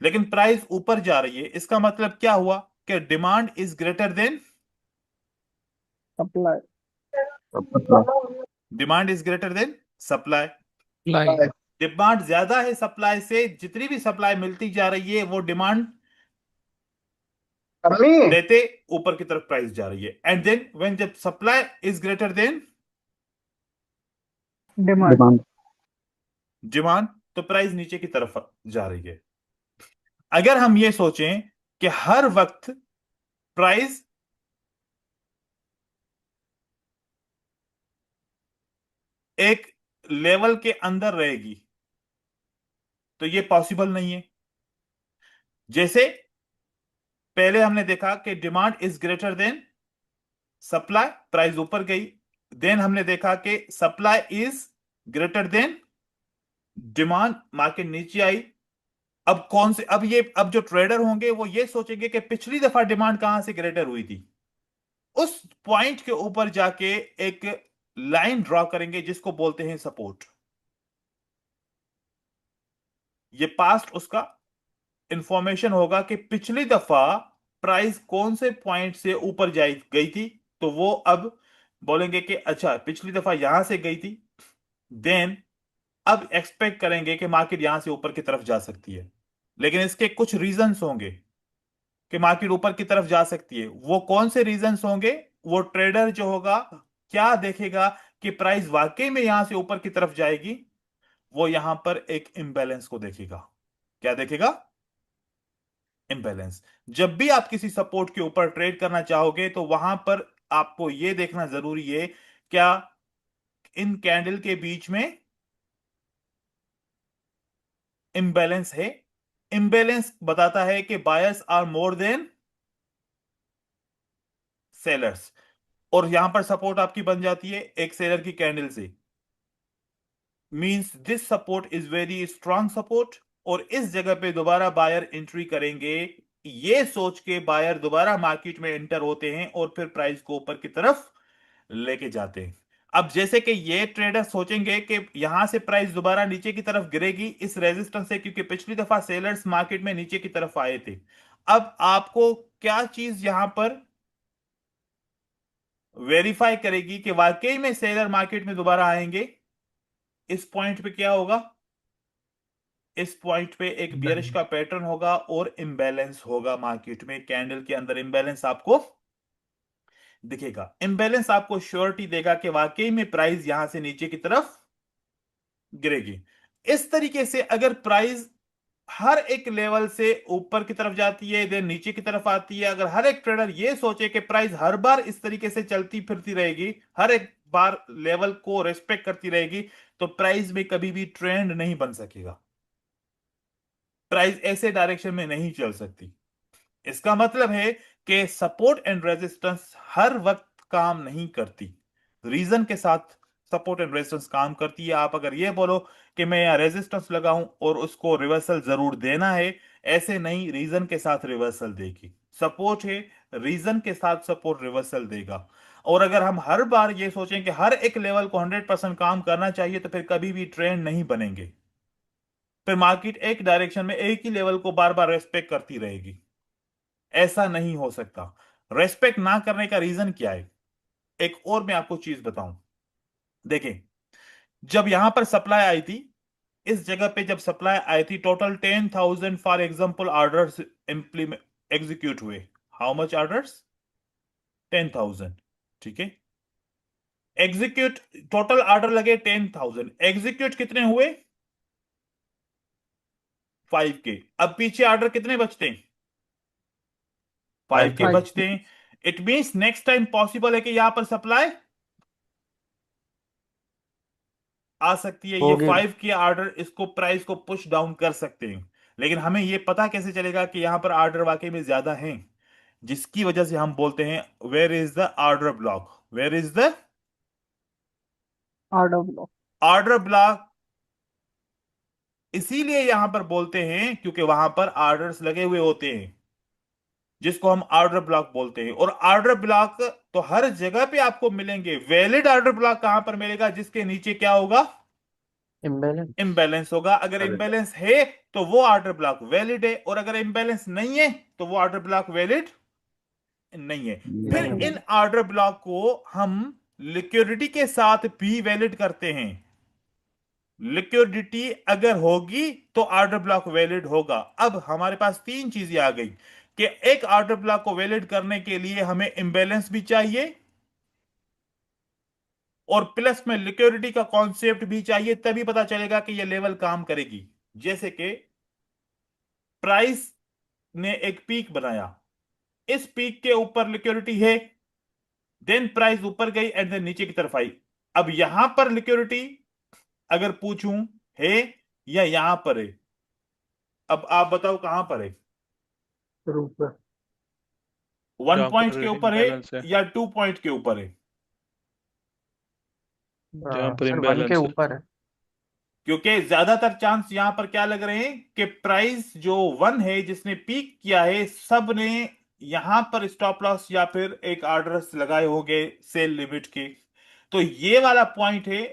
Speaker 1: लेकिन प्राइस ऊपर जा रही है, इसका मतलब क्या हुआ कि demand is greater than
Speaker 5: supply.
Speaker 1: Demand is greater than supply.
Speaker 2: Lie.
Speaker 1: Demand ज्यादा है सप्लाई से, जितनी भी सप्लाई मिलती जा रही है वो डिमांड देते ऊपर की तरफ प्राइस जा रही है। एंड देन व्हेन जब supply is greater than
Speaker 5: demand.
Speaker 1: Demand, तो प्राइस नीचे की तरफ जा रही है। अगर हम ये सोचें कि हर वक्त प्राइस एक लेवल के अंदर रहेगी तो ये पॉसिबल नहीं है। जैसे पहले हमने देखा कि demand is greater than supply, price ऊपर गई। देन हमने देखा कि supply is greater than demand, market नीचे आई। अब कौन से अब जो ट्रेडर होंगे वो ये सोचेंगे कि पिछली दफा डिमांड कहां से ग्रेटर हुई थी, उस पॉइंट के ऊपर जाके एक लाइन ड्रॉ करेंगे जिसको बोलते हैं सपोर्ट। ये पास्ट उसका इंफॉर्मेशन होगा कि पिछली दफा प्राइस कौन से पॉइंट से ऊपर जाई गई थी, तो वो अब बोलेंगे कि अच्छा पिछली दफा यहां से गई थी, देन अब एक्सपेक्ट करेंगे कि मार्केट यहां से ऊपर की तरफ जा सकती है। लेकिन इसके कुछ रीजंस होंगे कि मार्केट ऊपर की तरफ जा सकती है। वो कौन से रीजंस होंगे? वो ट्रेडर जो होगा क्या देखेगा कि प्राइस वाकई में यहां से ऊपर की तरफ जाएगी, वो यहां पर एक इंबैलेंस को देखेगा। क्या देखेगा? इंबैलेंस। जब भी आप किसी सपोर्ट के ऊपर ट्रेड करना चाहोगे तो वहां पर आपको यह देखना जरूरी है, क्या इन कैंडल के बीच में इंबैलेंस है? इंबैलेंस बताता है कि buyers are more than sellers, और यहां पर सपोर्ट आपकी बन जाती है एक सेलर की कैंडल से। Means this support is very strong support, और इस जगह पे दोबारा बायर एंट्री करेंगे, ये सोच के बायर दोबारा मार्केट में एंटर होते हैं और फिर प्राइस को ऊपर की तरफ लेके जाते हैं। अब जैसे कि ये ट्रेडर सोचेंगे कि यहां से प्राइस दोबारा नीचे की तरफ गिरेगी इस रेजिस्टेंस से, क्योंकि पिछली दफा सेलर्स मार्केट में नीचे की तरफ आए थे। अब आपको क्या चीज यहां पर वेरीफाई करेगी कि वाकई में सेलर मार्केट में दोबारा आएंगे? इस पॉइंट पे क्या होगा? इस पॉइंट पे एक बियरिश का पैटर्न होगा और इंबैलेंस होगा मार्केट में, कैंडल के अंदर इंबैलेंस आपको दिखेगा। इंबैलेंस आपको श्योरिटी देगा कि वाकई में प्राइस यहां से नीचे की तरफ गिरेगी। इस तरीके से अगर प्राइस हर एक लेवल से ऊपर की तरफ जाती है देन नीचे की तरफ आती है, अगर हर एक ट्रेडर ये सोचे कि प्राइस हर बार इस तरीके से चलती फिरती रहेगी, हर एक बार लेवल को रेस्पेक्ट करती रहेगी, तो प्राइस में कभी भी ट्रेंड नहीं बन सकेगा, प्राइस ऐसे डायरेक्शन में नहीं चल सकती। इसका मतलब है कि सपोर्ट एंड रेजिस्टेंस हर वक्त काम नहीं करती, रीजन के साथ सपोर्ट एंड रेजिस्टेंस काम करती है। आप अगर ये बोलो कि मैं यहां रेजिस्टेंस लगाऊं और उसको रिवर्सल जरूर देना है, ऐसे नहीं, रीजन के साथ रिवर्सल देगी। सपोर्ट है, रीजन के साथ सपोर्ट रिवर्सल देगा। और अगर हम हर बार ये सोचें कि हर एक लेवल को 100% काम करना चाहिए, तो फिर कभी भी ट्रेंड नहीं बनेंगे, फिर मार्केट एक डायरेक्शन में एक ही लेवल को बार बार रेस्पेक्ट करती रहेगी। ऐसा नहीं हो सकता। रेस्पेक्ट ना करने का रीजन क्या है? एक और मैं आपको चीज बताऊं। देखें, जब यहां पर सप्लाई आई थी, इस जगह पे जब सप्लाई आई थी, total 10,000 for example orders implement execute हुए। How much orders? 10,000। ठीक है, एग्जीक्यूट टोटल ऑर्डर लगे 10,000, एग्जीक्यूट कितने हुए? 5 के। अब पीछे ऑर्डर कितने बचते हैं? 5 के
Speaker 4: 5K।
Speaker 1: बचते हैं। It means next time possible है कि यहां पर सप्लाई आ सकती है, ये
Speaker 2: होगी।
Speaker 1: 5 के ऑर्डर इसको प्राइस को पुश डाउन कर सकते हैं। लेकिन हमें ये पता कैसे चलेगा कि यहां पर ऑर्डर वाकई में ज्यादा हैं, जिसकी वजह से हम बोलते हैं where is the order block, where is the
Speaker 5: order block.
Speaker 1: Order block. इसीलिए यहां पर बोलते हैं क्योंकि वहां पर ऑर्डर्स लगे हुए होते हैं, जिसको हम ऑर्डर ब्लॉक बोलते हैं। और ऑर्डर ब्लॉक तो हर जगह पे आपको मिलेंगे। वैलिड ऑर्डर ब्लॉक कहां पर मिलेगा? जिसके नीचे क्या होगा?
Speaker 2: इम्बेलेंस।
Speaker 1: इम्बैलेंस होगा। अगर इम्बैलेंस है तो वो ऑर्डर ब्लॉक वैलिड है, और अगर इम्बैलेंस नहीं है तो वो ऑर्डर ब्लॉक वैलिड नहीं है। फिर
Speaker 2: नहीं है।
Speaker 1: इन ऑर्डर ब्लॉक को हम लिक्विडिटी के साथ भी वैलिड करते हैं। लिक्विडिटी अगर होगी तो ऑर्डर ब्लॉक वैलिड होगा। अब हमारे पास तीन चीजें आ गई कि एक ऑर्डर ब्लॉक को वैलिड करने के लिए हमें इम्बैलेंस भी चाहिए, और प्लस में लिक्विडिटी का कॉन्सेप्ट भी चाहिए, तभी पता चलेगा कि यह लेवल काम करेगी। जैसे कि प्राइस ने एक पीक बनाया, इस पीक के ऊपर लिक्विडिटी है, देन प्राइस ऊपर गई एंड देन नीचे की तरफ आई। अब यहां पर लिक्विडिटी अगर पूछूं है या यहां पर है, अब आप बताओ कहां पर है?
Speaker 5: फिर ऊपर।
Speaker 1: 1
Speaker 6: जहाँ
Speaker 1: पॉइंट
Speaker 6: पर
Speaker 1: के ऊपर है
Speaker 6: इम्बैलेंस है,
Speaker 1: या 2 पॉइंट के ऊपर है?
Speaker 6: जहाँ पर
Speaker 2: सर 1 के
Speaker 6: इम्बैलेंस है।
Speaker 2: ऊपर है।
Speaker 1: क्योंकि ज्यादातर चांस यहां पर क्या लग रहे हैं कि प्राइस जो 1 है जिसने पीक किया है, सब ने यहां पर स्टॉप लॉस या फिर एक ऑर्डर लगाए होंगे सेल लिमिट के। तो ये वाला पॉइंट है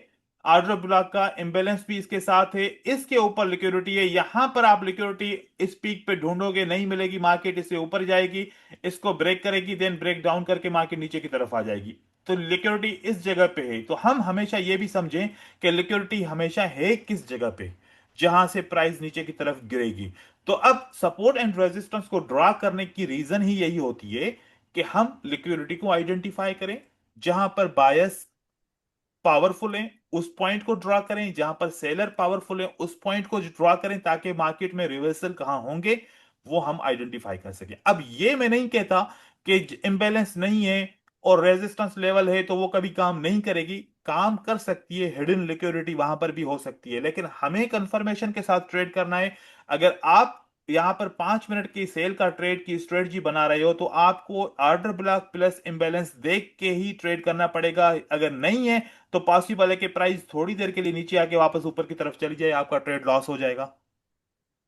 Speaker 1: ऑर्डर ब्लॉक का। इम्बैलेंस भी इसके साथ है, इसके ऊपर लिक्विडिटी है। यहां पर आप लिक्विडिटी इस पीक पे ढूंढोगे, नहीं मिलेगी, मार्केट इससे ऊपर जाएगी, इसको ब्रेक करेगी, देन ब्रेक डाउन करके मार्केट नीचे की तरफ आ जाएगी। तो लिक्विडिटी इस जगह पे है। तो हम हमेशा ये भी समझें कि लिक्विडिटी हमेशा है किस जगह पे, जहां से प्राइस नीचे की तरफ गिरेगी। तो अब सपोर्ट एंड रेजिस्टेंस को ड्रॉ करने की रीजन ही यही होती है कि हम लिक्विडिटी को आइडेंटिफाई करें, जहां पर बायस पावरफुल हैं उस पॉइंट को ड्रॉ करें, जहां पर सेलर पावरफुल है उस पॉइंट को ड्रॉ करें, ताकि मार्केट में रिवर्सल कहां होंगे वो हम आइडेंटिफाई कर सकें। अब ये मैं नहीं कहता कि इम्बैलेंस नहीं है और रेजिस्टेंस लेवल है तो वो कभी काम नहीं करेगी, काम कर सकती है। हिडन लिक्विडिटी वहां पर भी हो सकती है, लेकिन हमें कंफर्मेशन के साथ ट्रेड करना है। अगर आप यहां पर 5 मिनट की सेल का ट्रेड की स्ट्रेटजी बना रहे हो तो आपको ऑर्डर ब्लॉक प्लस इम्बैलेंस देख के ही ट्रेड करना पड़ेगा। अगर नहीं है तो पॉसिबल है कि प्राइस थोड़ी देर के लिए नीचे आके वापस ऊपर की तरफ चली जाए, आपका ट्रेड लॉस हो जाएगा।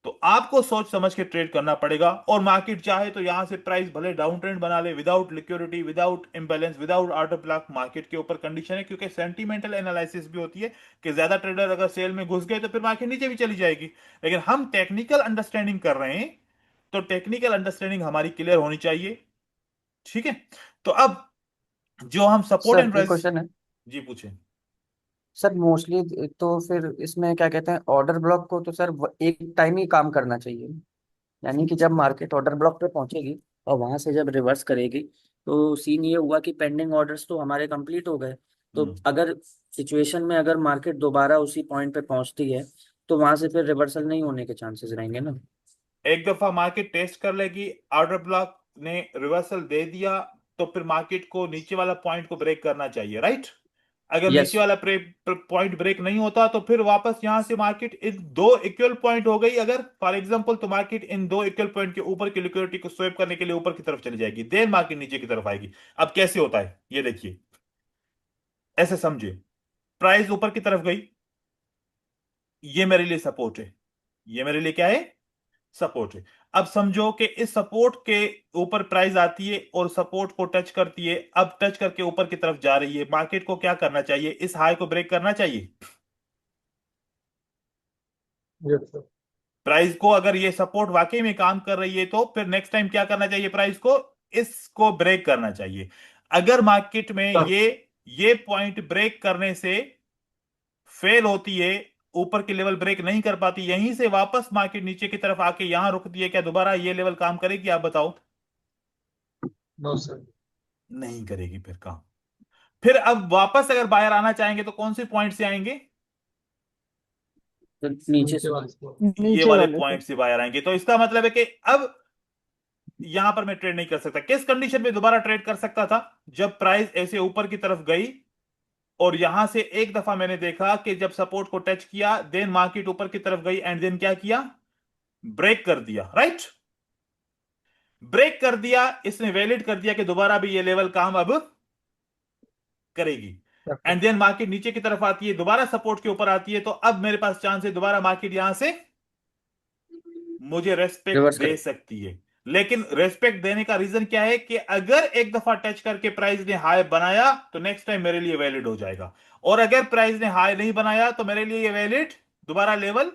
Speaker 1: तो आपको सोच समझ के ट्रेड करना पड़ेगा। और मार्केट चाहे तो यहां से प्राइस भले डाउन ट्रेंड बना ले, without liquidity, without imbalance, without order block, market के ऊपर कंडीशन है। क्योंकि सेंटीमेंटल एनालिसिस भी होती है कि ज्यादा ट्रेडर अगर सेल में घुस गए तो फिर मार्केट नीचे भी चली जाएगी। लेकिन हम टेक्निकल अंडरस्टैंडिंग कर रहे हैं, तो टेक्निकल अंडरस्टैंडिंग हमारी क्लियर होनी चाहिए। ठीक है। तो अब जो हम सपोर्ट
Speaker 2: सर
Speaker 1: एंड
Speaker 2: एक क्वेश्चन है।
Speaker 1: जी पूछें।
Speaker 2: सर मोस्टली तो फिर इसमें क्या कहते हैं, ऑर्डर ब्लॉक को तो सर एक टाइम ही काम करना चाहिए। यानी कि जब मार्केट ऑर्डर ब्लॉक पे पहुंचेगी और वहां से जब रिवर्स करेगी, तो सीन ये हुआ कि पेंडिंग ऑर्डर्स तो हमारे कंप्लीट हो गए। तो
Speaker 1: हम्म।
Speaker 2: अगर सिचुएशन में अगर मार्केट दोबारा उसी पॉइंट पे पहुंचती है, तो वहां से फिर रिवर्सल नहीं होने के चांसेस रहेंगे ना।
Speaker 1: एक दफा मार्केट टेस्ट कर लेगी, ऑर्डर ब्लॉक ने रिवर्सल दे दिया, तो फिर मार्केट को नीचे वाला पॉइंट को ब्रेक करना चाहिए, राइट? अगर
Speaker 2: यस।
Speaker 1: नीचे वाला पॉइंट ब्रेक नहीं होता तो फिर वापस यहां से मार्केट इन दो इक्वल पॉइंट हो गई अगर फॉर एग्जांपल, तो मार्केट इन दो इक्वल पॉइंट के ऊपर की लिक्विडिटी को स्वेप करने के लिए ऊपर की तरफ चली जाएगी, देन मार्केट नीचे की तरफ आएगी। अब कैसे होता है ये देखिए, ऐसे समझिए, प्राइस ऊपर की तरफ गई, ये मेरे लिए सपोर्ट है, ये मेरे लिए क्या है? सपोर्ट है। अब समझो कि इस सपोर्ट के ऊपर प्राइस आती है और सपोर्ट को टच करती है, अब टच करके ऊपर की तरफ जा रही है, मार्केट को क्या करना चाहिए? इस हाई को ब्रेक करना चाहिए।
Speaker 5: Yes sir.
Speaker 1: प्राइस को अगर ये सपोर्ट वाकई में काम कर रही है तो फिर नेक्स्ट टाइम क्या करना चाहिए? प्राइस को इसको ब्रेक करना चाहिए। अगर मार्केट में ये पॉइंट ब्रेक करने से फेल होती है, ऊपर की लेवल ब्रेक नहीं कर पाती, यहीं से वापस मार्केट नीचे की तरफ आके यहां रुकती है, क्या दोबारा ये लेवल काम करेगी? आप बताओ।
Speaker 5: No sir.
Speaker 1: नहीं करेगी फिर काम। फिर अब वापस अगर बाहर आना चाहेंगे तो कौन से पॉइंट से आएंगे?
Speaker 2: तो नीचे से।
Speaker 1: ये
Speaker 5: नीचे
Speaker 1: वाले
Speaker 5: वाले
Speaker 1: पॉइंट
Speaker 5: सर।
Speaker 1: से बाहर आएंगे। तो इसका मतलब है कि अब यहां पर मैं ट्रेड नहीं कर सकता। किस कंडीशन में दोबारा ट्रेड कर सकता था? जब प्राइस ऐसे ऊपर की तरफ गई और यहां से एक दफा मैंने देखा कि जब सपोर्ट को टच किया, देन मार्केट ऊपर की तरफ गई एंड देन क्या किया? ब्रेक कर दिया, राइट, ब्रेक कर दिया, इसने वैलिड कर दिया कि दोबारा भी ये लेवल काम अब करेगी।
Speaker 5: yes, sir.
Speaker 1: And then market नीचे की तरफ आती है, दोबारा सपोर्ट के ऊपर आती है, तो अब मेरे पास चांस है दोबारा मार्केट यहां से मुझे रेस्पेक्ट
Speaker 2: रिवर्स
Speaker 1: दे
Speaker 2: करे।
Speaker 1: सकती है। लेकिन रेस्पेक्ट देने का रीजन क्या है कि अगर एक दफा टच करके प्राइस ने हाई बनाया तो नेक्स्ट टाइम मेरे लिए वैलिड हो जाएगा, और अगर प्राइस ने हाई नहीं बनाया तो मेरे लिए ये वैलिड दोबारा लेवल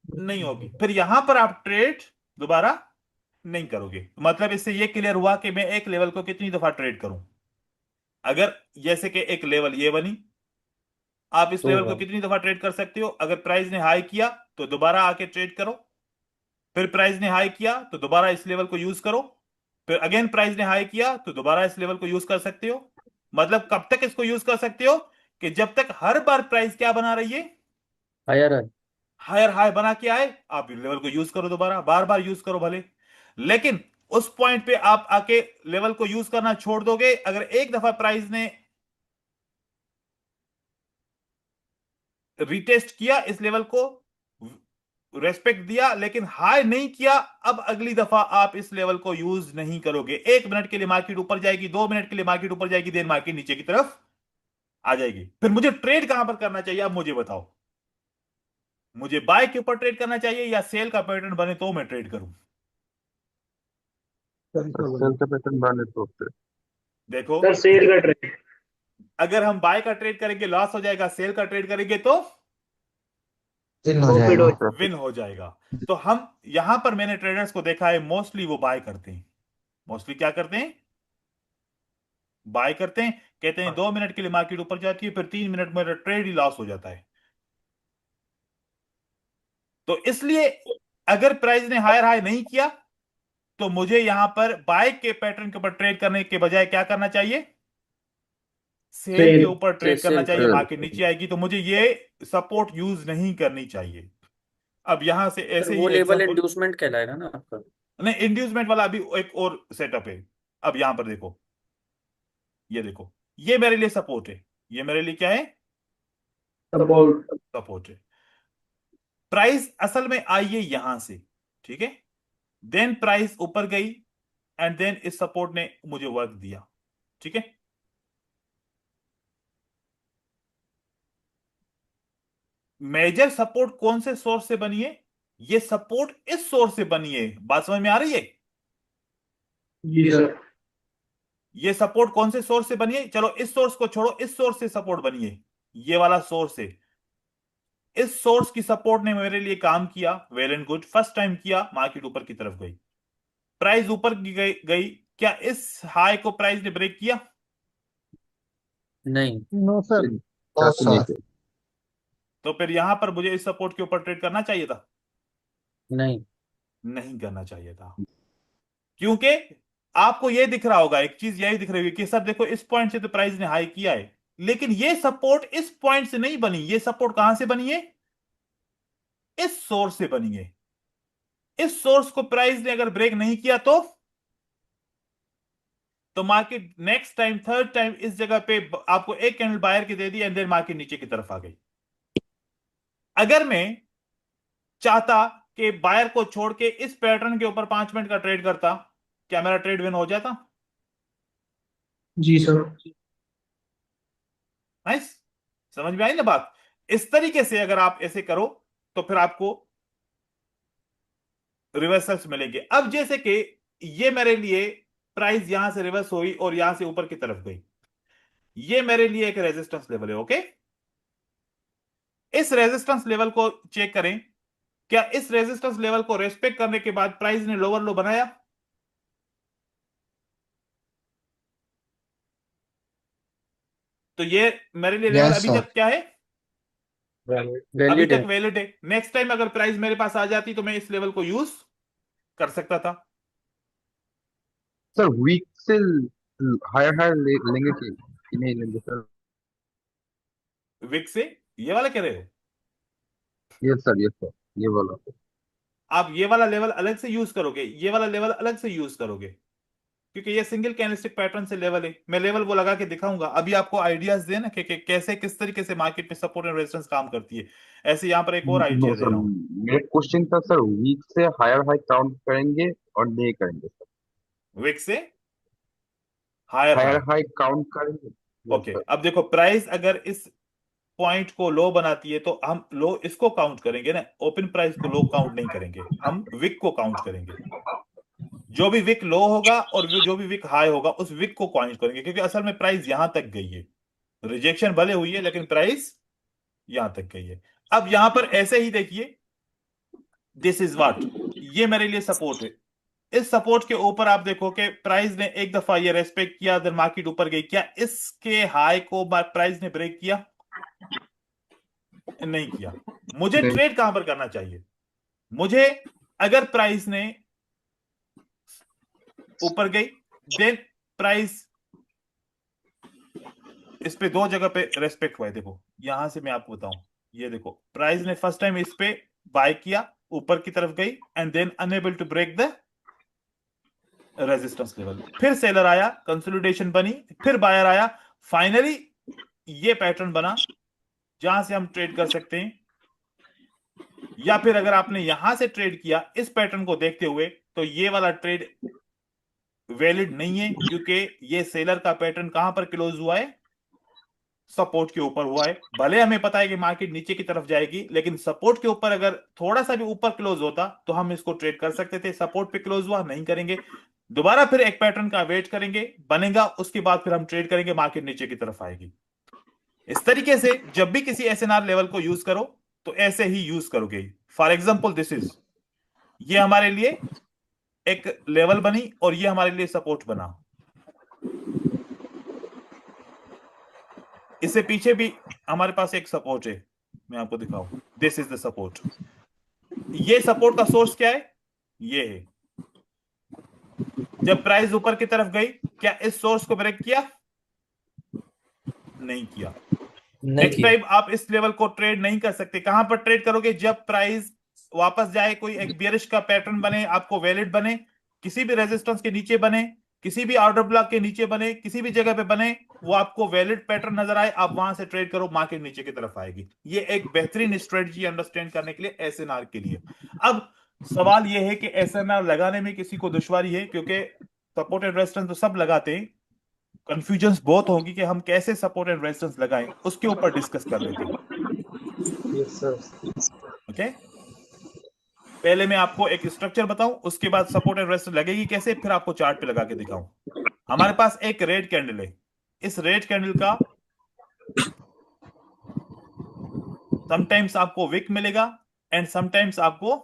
Speaker 1: नहीं होगी, फिर यहां पर आप ट्रेड दोबारा नहीं करोगे। मतलब इससे ये क्लियर हुआ कि मैं एक लेवल को कितनी दफा ट्रेड करूं। अगर जैसे कि एक लेवल ये बनी, आप इस
Speaker 2: दो
Speaker 1: लेवल को
Speaker 2: बार।
Speaker 1: कितनी दफा ट्रेड कर सकते हो, अगर प्राइस ने हाई किया तो दोबारा आके ट्रेड करो, फिर प्राइस ने हाई किया तो दोबारा इस लेवल को यूज करो, फिर अगेन प्राइस ने हाई किया तो दोबारा इस लेवल को यूज कर सकते हो। मतलब कब तक इसको यूज कर सकते हो कि जब तक हर बार प्राइस क्या बना रही है,
Speaker 2: हायर है।
Speaker 1: हायर हाई बना के आए, आप लेवल को यूज करो, दोबारा बार बार यूज करो भले। लेकिन उस पॉइंट पे आप आके लेवल को यूज करना छोड़ दोगे अगर एक दफा प्राइस ने रिटेस्ट किया इस लेवल को, रेस्पेक्ट दिया लेकिन हाई नहीं किया, अब अगली दफा आप इस लेवल को यूज नहीं करोगे। 1 मिनट के लिए मार्केट ऊपर जाएगी, 2 मिनट के लिए मार्केट ऊपर जाएगी, देन मार्केट नीचे की तरफ आ जाएगी। फिर मुझे ट्रेड कहां पर करना चाहिए, आप मुझे बताओ। मुझे बाय के ऊपर ट्रेड करना चाहिए या सेल का पैटर्न बने तो मैं ट्रेड करूं?
Speaker 5: Sell का
Speaker 3: सेल
Speaker 5: बने।
Speaker 3: का पैटर्न बने तो फिर
Speaker 1: देखो,
Speaker 6: सर सेल का ट्रेड।
Speaker 1: अगर हम बाय का ट्रेड करेंगे लॉस हो जाएगा, सेल का ट्रेड करेंगे तो
Speaker 7: दिन हो
Speaker 6: प्रॉफिट हो।
Speaker 7: जाएगा।
Speaker 1: Win
Speaker 3: profit.
Speaker 1: हो जाएगा। तो हम यहां पर मैंने ट्रेडर्स को देखा है मोस्टली वो बाय करते हैं। मोस्टली क्या करते हैं, बाय करते हैं। कहते हैं 2 मिनट के लिए मार्केट ऊपर जाती है, फिर 3 मिनट में ट्रेड ही लॉस हो जाता है। तो इसलिए अगर प्राइस ने हायर हाई नहीं किया तो मुझे यहां पर बाय के पैटर्न के ऊपर ट्रेड करने के बजाय क्या करना चाहिए, सेल के
Speaker 6: सेल।
Speaker 1: ऊपर ट्रेड करना
Speaker 2: सेल
Speaker 1: चाहिए।
Speaker 2: करो।
Speaker 1: मार्केट नीचे आएगी तो मुझे ये सपोर्ट यूज नहीं करनी चाहिए। अब यहां से
Speaker 2: सर
Speaker 1: ऐसे ही
Speaker 2: वो लेवल
Speaker 1: एग्जांपल,
Speaker 2: इंड्यूसमेंट कहलाएगा ना आपका।
Speaker 1: नहीं इंड्यूसमेंट वाला अभी एक और सेटअप है। अब यहां पर देखो, ये देखो, ये मेरे लिए सपोर्ट है, ये मेरे लिए क्या है,
Speaker 6: सपोर्ट।
Speaker 1: सपोर्ट है। प्राइस असल में आई है यहां से, ठीक है, देन प्राइस ऊपर गई एंड देन इस सपोर्ट ने मुझे वर्क दिया, ठीक है। मेजर सपोर्ट कौन से सोर्स से बनी है, ये सपोर्ट इस सोर्स से बनी है, बात समझ में आ रही है।
Speaker 6: जी सर।
Speaker 1: ये सपोर्ट कौन से सोर्स से बनी है, चलो इस सोर्स को छोड़ो, इस सोर्स से सपोर्ट बनी है, ये वाला सोर्स है। इस सोर्स की सपोर्ट ने मेरे लिए काम किया, well and good, first time किया, मार्केट ऊपर की तरफ गई, प्राइस ऊपर की गई, क्या इस हाई को प्राइस ने ब्रेक किया?
Speaker 2: नहीं।
Speaker 5: No sir.
Speaker 7: और
Speaker 3: चाकू नहीं
Speaker 7: सर
Speaker 3: थे।
Speaker 1: तो फिर यहां पर मुझे इस सपोर्ट के ऊपर ट्रेड करना चाहिए था?
Speaker 2: नहीं।
Speaker 1: नहीं करना चाहिए था, क्योंकि आपको यह दिख रहा होगा, एक चीज यही दिख रही होगी कि सर देखो इस पॉइंट से तो प्राइस ने हाई किया है, लेकिन ये सपोर्ट इस पॉइंट से नहीं बनी, ये सपोर्ट कहां से बनी है, इस सोर्स से बनी है। इस सोर्स को प्राइस ने अगर ब्रेक नहीं किया तो market next time, third time इस जगह पे आपको एक कैंडल बायर की दे दी एंड देन मार्केट नीचे की तरफ आ गई। अगर मैं चाहता कि बायर को छोड़ के इस पैटर्न के ऊपर 5 मिनट का ट्रेड करता, क्या मेरा ट्रेड विन हो जाता?
Speaker 6: जी सर।
Speaker 1: नाइस, समझ में आई ना बात। इस तरीके से अगर आप ऐसे करो तो फिर आपको रिवर्सल्स मिलेंगे। अब जैसे कि ये मेरे लिए प्राइस यहां से रिवर्स हुई और यहां से ऊपर की तरफ गई, ये मेरे लिए एक रेजिस्टेंस लेवल है, ओके। इस रेजिस्टेंस लेवल को चेक करें, क्या इस रेजिस्टेंस लेवल को रेस्पेक्ट करने के बाद प्राइस ने लोअर लो बनाया? तो ये मेरे लिए लेवल
Speaker 7: यस
Speaker 1: अभी
Speaker 7: सर।
Speaker 1: तक क्या है, अभी
Speaker 2: वैलिड
Speaker 1: तक
Speaker 2: है।
Speaker 1: वैलिड है। नेक्स्ट टाइम अगर प्राइस मेरे पास आ जाती तो मैं इस लेवल को यूज कर सकता था।
Speaker 3: सर वीक से हायर हायर लेंगे कि नहीं लेंगे सर?
Speaker 1: विक से ये वाला कह रहे हो,
Speaker 3: यस सर ये बोला।
Speaker 1: आप ये वाला लेवल अलग से यूज करोगे, ये वाला लेवल अलग से यूज करोगे, क्योंकि ये सिंगल कैंडलस्टिक पैटर्न से लेवल है। मैं लेवल वो लगा के दिखाऊंगा, अभी आपको आइडियाज दे ना कि कैसे किस तरीके से मार्केट में सपोर्ट एंड रेजिस्टेंस काम करती है। ऐसे यहाँ पर एक और
Speaker 3: नो
Speaker 1: आइडिया दे
Speaker 3: सर,
Speaker 1: रहा हूँ।
Speaker 3: मेरा क्वेश्चन था सर, वीक से हायर हाई काउंट करेंगे और नहीं करेंगे सर?
Speaker 1: विक से higher
Speaker 3: higher
Speaker 1: high.
Speaker 3: High count करेंगे? Yes
Speaker 1: okay,
Speaker 3: sir.
Speaker 1: अब देखो प्राइस अगर इस पॉइंट को लो बनाती है तो हम लो इसको काउंट करेंगे ना, ओपन प्राइस को लो काउंट नहीं करेंगे, हम विक को काउंट करेंगे। जो भी विक लो होगा और जो भी विक हाई होगा उस विक को काउंट करेंगे, क्योंकि असल में प्राइस यहां तक गई है, रिजेक्शन भले हुई है लेकिन प्राइस यहां तक गई है। अब यहां पर ऐसे ही देखिए, दिस इज व्हाट, ये मेरे लिए सपोर्ट है। इस सपोर्ट के ऊपर आप देखो कि प्राइस ने एक दफा ये रेस्पेक्ट किया, देन मार्केट ऊपर गई। क्या इसके हाई को प्राइस ने ब्रेक किया? नहीं किया। मुझे
Speaker 3: नहीं।
Speaker 1: ट्रेड कहां पर करना चाहिए? मुझे, अगर प्राइस ने ऊपर गई, देन प्राइस इस पे दो जगह पे रेस्पेक्ट हुआ है। देखो यहां से मैं आपको बताऊं, ये देखो प्राइस ने फर्स्ट टाइम इस पे बाय किया, ऊपर की तरफ गई and then unable to break the resistance level. फिर सेलर आया, कंसोलिडेशन बनी, फिर बायर आया, फाइनली ये पैटर्न बना जहां से हम ट्रेड कर सकते हैं। या फिर अगर आपने यहां से ट्रेड किया इस पैटर्न को देखते हुए तो ये वाला ट्रेड वैलिड नहीं है, क्योंकि ये सेलर का पैटर्न कहां पर क्लोज हुआ है? सपोर्ट के ऊपर हुआ है। भले हमें पता है कि मार्केट नीचे की तरफ जाएगी, लेकिन सपोर्ट के ऊपर अगर थोड़ा सा भी ऊपर क्लोज होता तो हम इसको ट्रेड कर सकते थे। सपोर्ट पे क्लोज हुआ, नहीं करेंगे। दोबारा फिर एक पैटर्न का वेट करेंगे, बनेगा, उसके बाद फिर हम ट्रेड करेंगे, मार्केट नीचे की तरफ आएगी। इस तरीके से जब भी किसी एसएनआर लेवल को यूज करो तो ऐसे ही यूज करोगे। फॉर एग्जाम्पल दिस इज, ये हमारे लिए एक लेवल बनी और ये हमारे लिए सपोर्ट बना। इससे पीछे भी हमारे पास एक सपोर्ट है, मैं आपको दिखाऊं, दिस इज द सपोर्ट। ये सपोर्ट का सोर्स क्या है? ये है। जब प्राइस ऊपर की तरफ गई, क्या इस सोर्स को ब्रेक किया? नहीं किया।
Speaker 7: नहीं
Speaker 1: नेक्स्ट
Speaker 7: किया।
Speaker 1: टाइम आप इस लेवल को ट्रेड नहीं कर सकते। कहां पर ट्रेड करोगे? जब प्राइस वापस जाए, कोई एक बियरिश का पैटर्न बने, आपको वैलिड बने, किसी भी रेजिस्टेंस के नीचे बने, किसी भी ऑर्डर ब्लॉक के नीचे बने, किसी भी जगह पे बने, वो आपको वैलिड पैटर्न नजर आए, आप वहां से ट्रेड करो, मार्केट नीचे की तरफ आएगी। ये एक बेहतरीन स्ट्रेटजी अंडरस्टैंड करने के लिए एसएनआर के लिए। अब सवाल यह है कि एसएनआर लगाने में किसी को दुश्वारी है, क्योंकि सपोर्ट एंड रेजिस्टेंस तो सब लगाते हैं, कंफ्यूजन बहुत होगी कि हम कैसे सपोर्ट एंड रेजिस्टेंस लगाएं, उसके ऊपर डिस्कस कर लेते हैं।
Speaker 5: Yes sir.
Speaker 1: ओके, पहले मैं आपको एक स्ट्रक्चर बताऊं, उसके बाद सपोर्ट एंड रेजिस्टेंस लगेगी कैसे, फिर आपको चार्ट पे लगा के दिखाऊं। हमारे पास एक रेड कैंडल है। इस रेड कैंडल का समटाइम्स आपको विक मिलेगा एंड समटाइम्स आपको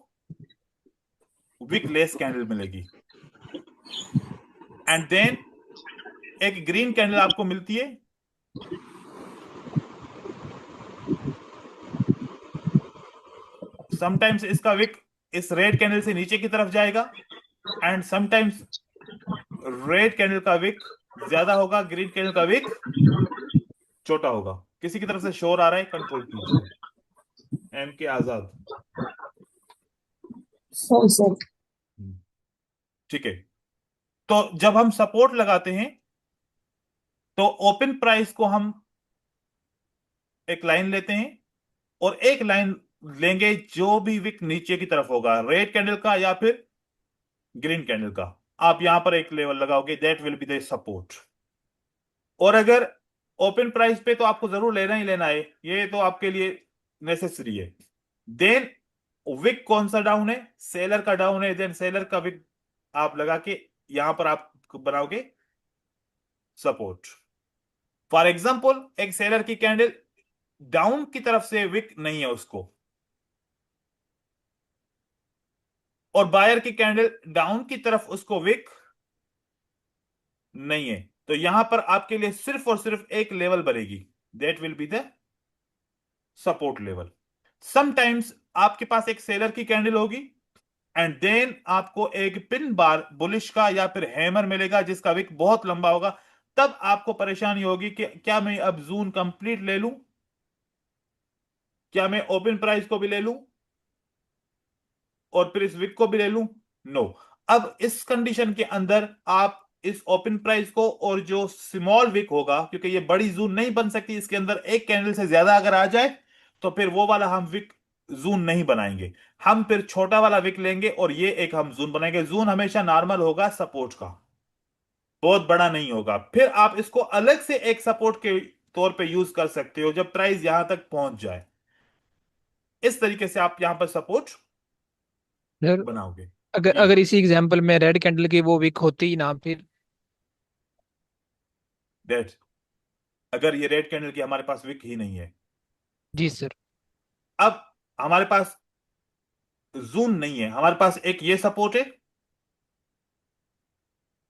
Speaker 1: विक लेस कैंडल मिलेगी, एंड देन एक ग्रीन कैंडल आपको मिलती है। समटाइम्स इसका विक इस रेड कैंडल से नीचे की तरफ जाएगा एंड समटाइम्स रेड कैंडल का विक ज्यादा होगा, ग्रीन कैंडल का विक छोटा होगा। किसी की तरफ से शोर आ रहा है, कंट्रोल कीजिए। एम के आजाद।
Speaker 6: सर
Speaker 1: ठीक है, तो जब हम सपोर्ट लगाते हैं तो ओपन प्राइस को हम एक लाइन लेते हैं और एक लाइन लेंगे जो भी विक नीचे की तरफ होगा, रेड कैंडल का या फिर ग्रीन कैंडल का। आप यहां पर एक लेवल लगाओगे, that will be the support. और अगर ओपन प्राइस पे तो आपको जरूर लेना ही लेना है, ये तो आपके लिए नेसेसरी है। देन विक कौन सा डाउन है? सेलर का डाउन है, देन सेलर का विक आप लगा के यहां पर आप बनाओगे सपोर्ट। फॉर एग्जांपल एक सेलर की कैंडल डाउन की तरफ से विक नहीं है उसको, और बायर की कैंडल डाउन की तरफ उसको विक नहीं है, तो यहां पर आपके लिए सिर्फ और सिर्फ एक लेवल बनेगी, that will be the support level. Sometimes आपके पास एक सेलर की कैंडल होगी एंड देन आपको एक पिन बार बुलिश का या फिर हैमर मिलेगा जिसका विक बहुत लंबा होगा। तब आपको परेशानी होगी कि क्या मैं अब जून कंप्लीट ले लूं, क्या मैं ओपन प्राइस को भी ले लूं और फिर इस विक को भी ले लूं? नो। अब इस कंडीशन के अंदर आप इस ओपन प्राइस को और जो स्मॉल विक होगा, क्योंकि ये बड़ी जून नहीं बन सकती, इसके अंदर एक कैंडल से ज्यादा अगर आ जाए तो फिर वो वाला हम विक जून नहीं बनाएंगे। हम फिर छोटा वाला विक लेंगे और ये एक हम जून बनाएंगे। जून हमेशा नॉर्मल होगा सपोर्ट का, बहुत बड़ा नहीं होगा। फिर आप इसको अलग से एक सपोर्ट के तौर पे यूज कर सकते हो जब प्राइस यहां तक पहुंच जाए। इस तरीके से आप यहां पर सपोर्ट
Speaker 8: सर
Speaker 1: बनाओगे।
Speaker 8: अगर
Speaker 1: जी,
Speaker 8: अगर इसी एग्जांपल में रेड कैंडल की वो वीक होती ही ना फिर।
Speaker 1: डेट, अगर ये रेड कैंडल की हमारे पास विक ही नहीं है,
Speaker 8: जी सर।
Speaker 1: अब हमारे पास जून नहीं है, हमारे पास एक ये सपोर्ट है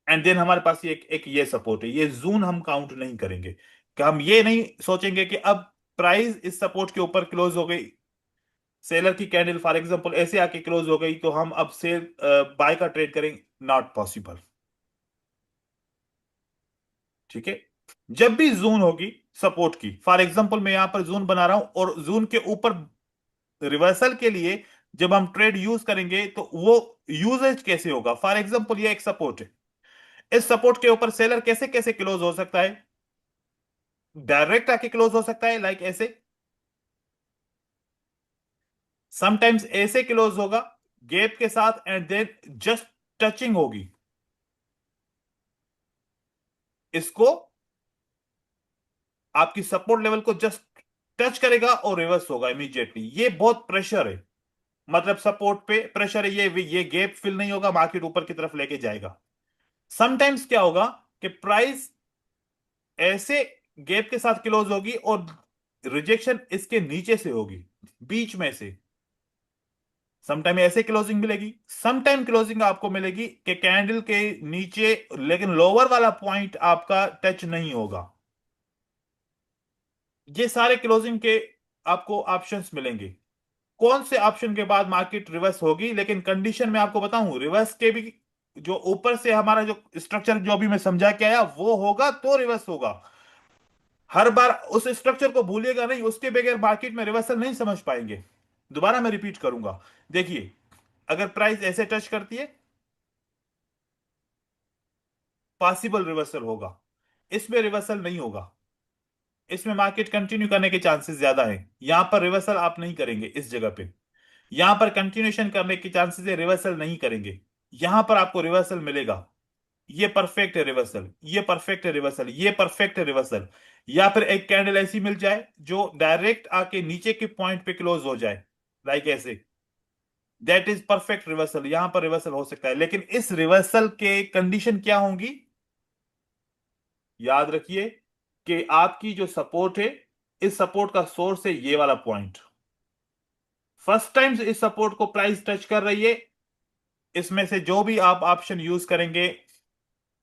Speaker 1: एंड देन हमारे पास ये एक ये सपोर्ट है। ये जून हम काउंट नहीं करेंगे, कि हम ये नहीं सोचेंगे कि अब प्राइस इस सपोर्ट के ऊपर क्लोज हो गई, सेलर की कैंडल फॉर एग्जांपल ऐसे आके क्लोज हो गई तो हम अब सेल बाय का ट्रेड करेंगे, नॉट पॉसिबल। ठीक है, जब भी जून होगी सपोर्ट की, फॉर एग्जांपल मैं यहां पर जून बना रहा हूं और जून के ऊपर रिवर्सल के लिए जब हम ट्रेड यूज करेंगे तो वो यूजेज कैसे होगा। फॉर एग्जांपल ये एक सपोर्ट है, इस सपोर्ट के ऊपर सेलर कैसे कैसे क्लोज हो सकता है, डायरेक्ट आके क्लोज हो सकता है लाइक ऐसे, समटाइम्स ऐसे क्लोज होगा गैप के साथ एंड देन जस्ट टचिंग होगी, इसको आपकी सपोर्ट लेवल को जस्ट टच करेगा और रिवर्स होगा इमीडिएटली। ये बहुत प्रेशर है, मतलब सपोर्ट पे प्रेशर है, ये गैप फिल नहीं होगा, मार्केट ऊपर की तरफ लेके जाएगा। समटाइम्स क्या होगा कि प्राइस ऐसे गैप के साथ क्लोज होगी और रिजेक्शन इसके नीचे से होगी, बीच में से। समटाइम ऐसे क्लोजिंग मिलेगी, समटाइम क्लोजिंग आपको मिलेगी कि कैंडल के नीचे लेकिन लोअर वाला पॉइंट आपका टच नहीं होगा। ये सारे क्लोजिंग के आपको ऑप्शंस मिलेंगे, कौन से ऑप्शन के बाद मार्केट रिवर्स होगी। लेकिन कंडीशन में आपको बताऊं, रिवर्स के भी जो ऊपर से हमारा जो स्ट्रक्चर जो भी मैं समझा के आया वो होगा तो रिवर्स होगा। हर बार उस स्ट्रक्चर को भूलिएगा नहीं, उसके बगैर मार्केट में रिवर्सल नहीं समझ पाएंगे। दोबारा मैं रिपीट करूंगा, देखिए अगर प्राइस ऐसे टच करती है पॉसिबल रिवर्सल होगा, इसमें रिवर्सल नहीं होगा, इसमें मार्केट कंटिन्यू करने के चांसेस ज्यादा हैं। यहां पर रिवर्सल आप नहीं करेंगे, इस जगह पे यहां पर कंटिन्यूएशन करने के चांसेस है, रिवर्सल नहीं करेंगे। यहां पर आपको रिवर्सल मिलेगा, ये परफेक्ट है रिवर्सल, ये परफेक्ट है रिवर्सल, ये परफेक्ट है रिवर्सल। या फिर एक कैंडल ऐसी मिल जाए जो डायरेक्ट आके नीचे के पॉइंट पे क्लोज हो जाए लाइक ऐसे, दैट इज परफेक्ट रिवर्सल। यहां पर रिवर्सल हो सकता है, लेकिन इस रिवर्सल के कंडीशन क्या होंगी, याद रखिए कि आपकी जो सपोर्ट है, इस सपोर्ट का सोर्स है ये वाला पॉइंट। फर्स्ट टाइम इस सपोर्ट को प्राइस टच कर रही है, इसमें से जो भी आप ऑप्शन यूज करेंगे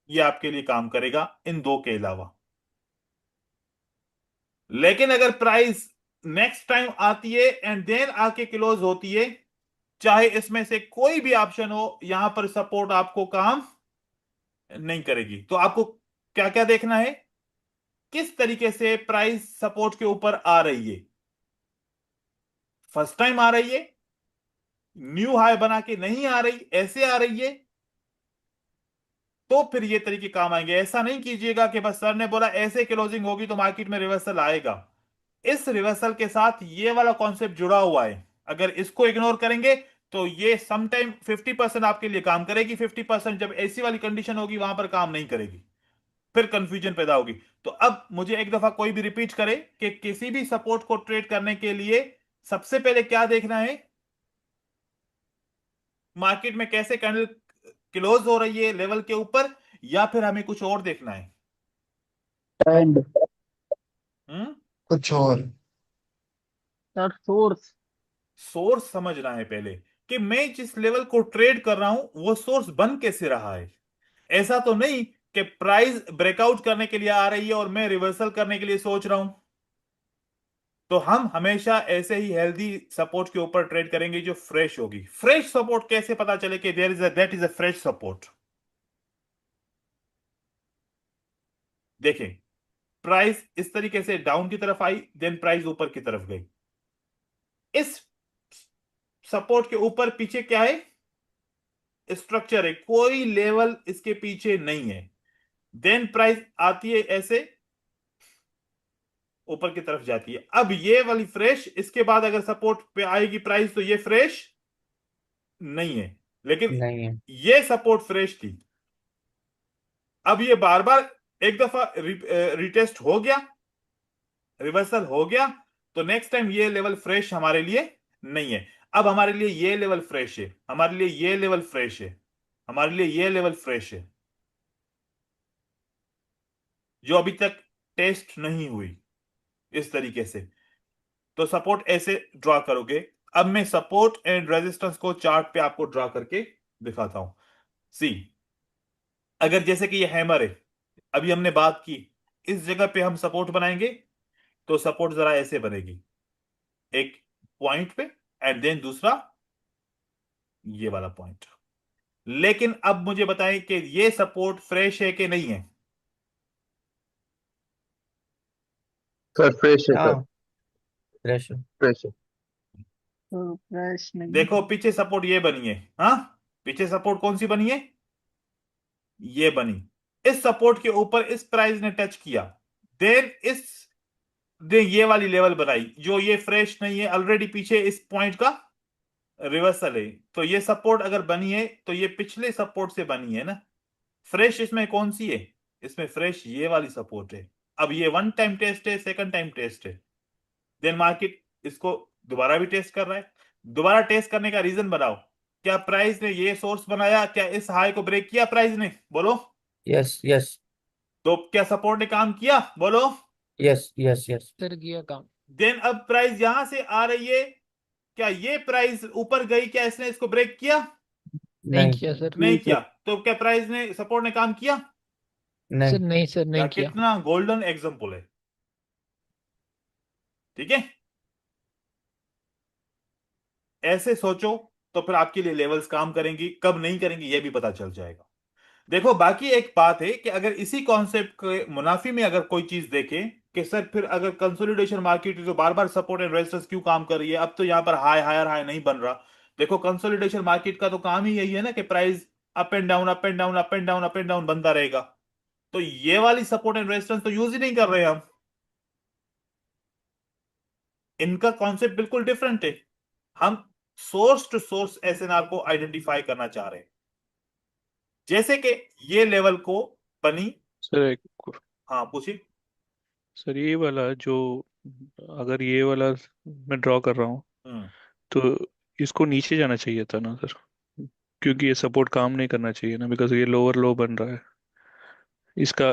Speaker 1: ये आपके लिए काम करेगा इन दो के अलावा। लेकिन अगर प्राइस नेक्स्ट टाइम आती है एंड देन आके क्लोज होती है, चाहे इसमें से कोई भी ऑप्शन हो, यहां पर सपोर्ट आपको काम नहीं करेगी। तो आपको क्या क्या देखना है, किस तरीके से प्राइस सपोर्ट के ऊपर आ रही है। फर्स्ट टाइम आ रही है, न्यू हाई बना के नहीं आ रही, ऐसे आ रही है, तो फिर ये तरीके काम आएंगे। ऐसा नहीं कीजिएगा कि बस सर ने बोला ऐसे क्लोजिंग होगी तो मार्केट में रिवर्सल आएगा। इस रिवर्सल के साथ ये वाला कॉन्सेप्ट जुड़ा हुआ है, अगर इसको इग्नोर करेंगे तो ये समटाइम 50% आपके लिए काम करेगी, 50% जब ऐसी वाली कंडीशन होगी वहां पर काम नहीं करेगी, फिर कंफ्यूजन पैदा होगी। तो अब मुझे एक दफा कोई भी रिपीट करे कि किसी भी सपोर्ट को ट्रेड करने के लिए सबसे पहले क्या देखना है, मार्केट में कैसे कैंडल क्लोज हो रही है लेवल के ऊपर, या फिर हमें कुछ और देखना है।
Speaker 6: ट्रेंड।
Speaker 1: हम्म,
Speaker 7: कुछ और।
Speaker 6: Sir source.
Speaker 1: सोर्स समझना है पहले, कि मैं जिस लेवल को ट्रेड कर रहा हूं वो सोर्स बन कैसे रहा है। ऐसा तो नहीं कि प्राइस ब्रेकआउट करने के लिए आ रही है और मैं रिवर्सल करने के लिए सोच रहा हूं। तो हम हमेशा ऐसे ही हेल्दी सपोर्ट के ऊपर ट्रेड करेंगे जो फ्रेश होगी। फ्रेश सपोर्ट कैसे पता चले कि there is that is a fresh support. देखें, प्राइस इस तरीके से डाउन की तरफ आई, देन प्राइस ऊपर की तरफ गई, इस सपोर्ट के ऊपर पीछे क्या है, स्ट्रक्चर है, कोई लेवल इसके पीछे नहीं है। देन प्राइस आती है ऐसे ऊपर की तरफ जाती है। अब ये वाली फ्रेश, इसके बाद अगर सपोर्ट पे आएगी प्राइस तो ये फ्रेश नहीं है, लेकिन
Speaker 2: नहीं है।
Speaker 1: ये सपोर्ट फ्रेश थी। अब ये बार बार एक दफा रिटेस्ट हो गया, रिवर्सल हो गया, तो नेक्स्ट टाइम ये लेवल फ्रेश हमारे लिए नहीं है। अब हमारे लिए ये लेवल फ्रेश है, हमारे लिए ये लेवल फ्रेश है, हमारे लिए ये लेवल फ्रेश है, जो अभी तक टेस्ट नहीं हुई इस तरीके से। तो सपोर्ट ऐसे ड्रॉ करोगे। अब मैं सपोर्ट एंड रेजिस्टेंस को चार्ट पे आपको ड्रॉ करके दिखाता हूं। सी, अगर जैसे कि ये हैमर है, अभी हमने बात की, इस जगह पे हम सपोर्ट बनाएंगे, तो सपोर्ट जरा ऐसे बनेगी एक पॉइंट पे, एंड देन दूसरा ये वाला पॉइंट। लेकिन अब मुझे बताएं कि ये सपोर्ट फ्रेश है कि नहीं है।
Speaker 3: सर फ्रेश है सर,
Speaker 2: हाँ, फ्रेश है।
Speaker 3: फ्रेश है।
Speaker 6: तो फ्रेश नहीं
Speaker 1: देखो
Speaker 6: है।
Speaker 1: पीछे सपोर्ट ये बनी है, हाँ, पीछे सपोर्ट कौन सी बनी है, ये बनी। इस सपोर्ट के ऊपर इस प्राइस ने टच किया, देन इस दे ये वाली लेवल बनाई, जो ये फ्रेश नहीं है, ऑलरेडी पीछे इस पॉइंट का रिवर्सल है। तो ये सपोर्ट अगर बनी है तो ये पिछले सपोर्ट से बनी है ना। फ्रेश इसमें कौन सी है, इसमें फ्रेश ये वाली सपोर्ट है। अब ये वन टाइम टेस्ट है, सेकंड टाइम टेस्ट है, देन मार्केट इसको दोबारा भी टेस्ट कर रहा है। दोबारा टेस्ट करने का रीजन बताओ, क्या प्राइस ने ये सोर्स बनाया, क्या इस हाई को ब्रेक किया प्राइस ने, बोलो।
Speaker 2: यस यस
Speaker 1: तो क्या सपोर्ट ने काम किया, बोलो।
Speaker 2: Yes yes yes.
Speaker 8: सर किया काम।
Speaker 1: देन अब प्राइस यहां से आ रही है, क्या ये प्राइस ऊपर गई, क्या इसने इसको ब्रेक किया,
Speaker 8: नहीं
Speaker 2: नहीं
Speaker 8: किया सर।
Speaker 1: नहीं
Speaker 6: नहीं
Speaker 1: किया।
Speaker 6: सर।
Speaker 1: तो क्या प्राइस ने सपोर्ट ने काम किया।
Speaker 8: सर
Speaker 2: नहीं।
Speaker 8: नहीं सर,
Speaker 1: क्या
Speaker 8: नहीं किया।
Speaker 1: कितना गोल्डन एग्जांपल है, ठीक है। ऐसे सोचो तो फिर आपके लिए लेवल्स काम करेंगी, कब नहीं करेंगी ये भी पता चल जाएगा। देखो बाकी एक बात है कि अगर इसी कॉन्सेप्ट के मुनाफी में अगर कोई चीज देखें कि सर फिर अगर कंसोलिडेशन मार्केट जो बार बार सपोर्ट एंड रेजिस्टेंस क्यों काम कर रही है, अब तो यहां पर हाई हायर हाई नहीं बन रहा। देखो कंसोलिडेशन मार्केट का तो काम ही यही है ना कि price up and down up and down up and down up and down बनता रहेगा। तो ये वाली सपोर्ट एंड रेजिस्टेंस तो यूज ही नहीं कर रहे हम, इनका कॉन्सेप्ट बिल्कुल डिफरेंट है। हम सोर्स टू सोर्स एसएनआर को आइडेंटिफाई करना चाह रहे हैं। जैसे कि ये लेवल को बनी,
Speaker 9: सर एक
Speaker 1: हाँ पूछिए।
Speaker 9: सर ये वाला जो, अगर ये वाला मैं ड्रॉ कर रहा हूँ
Speaker 1: हम्म
Speaker 9: तो इसको नीचे जाना चाहिए था ना सर, क्योंकि ये सपोर्ट काम नहीं करना चाहिए ना, बिकॉज ये लोअर लो बन रहा है इसका।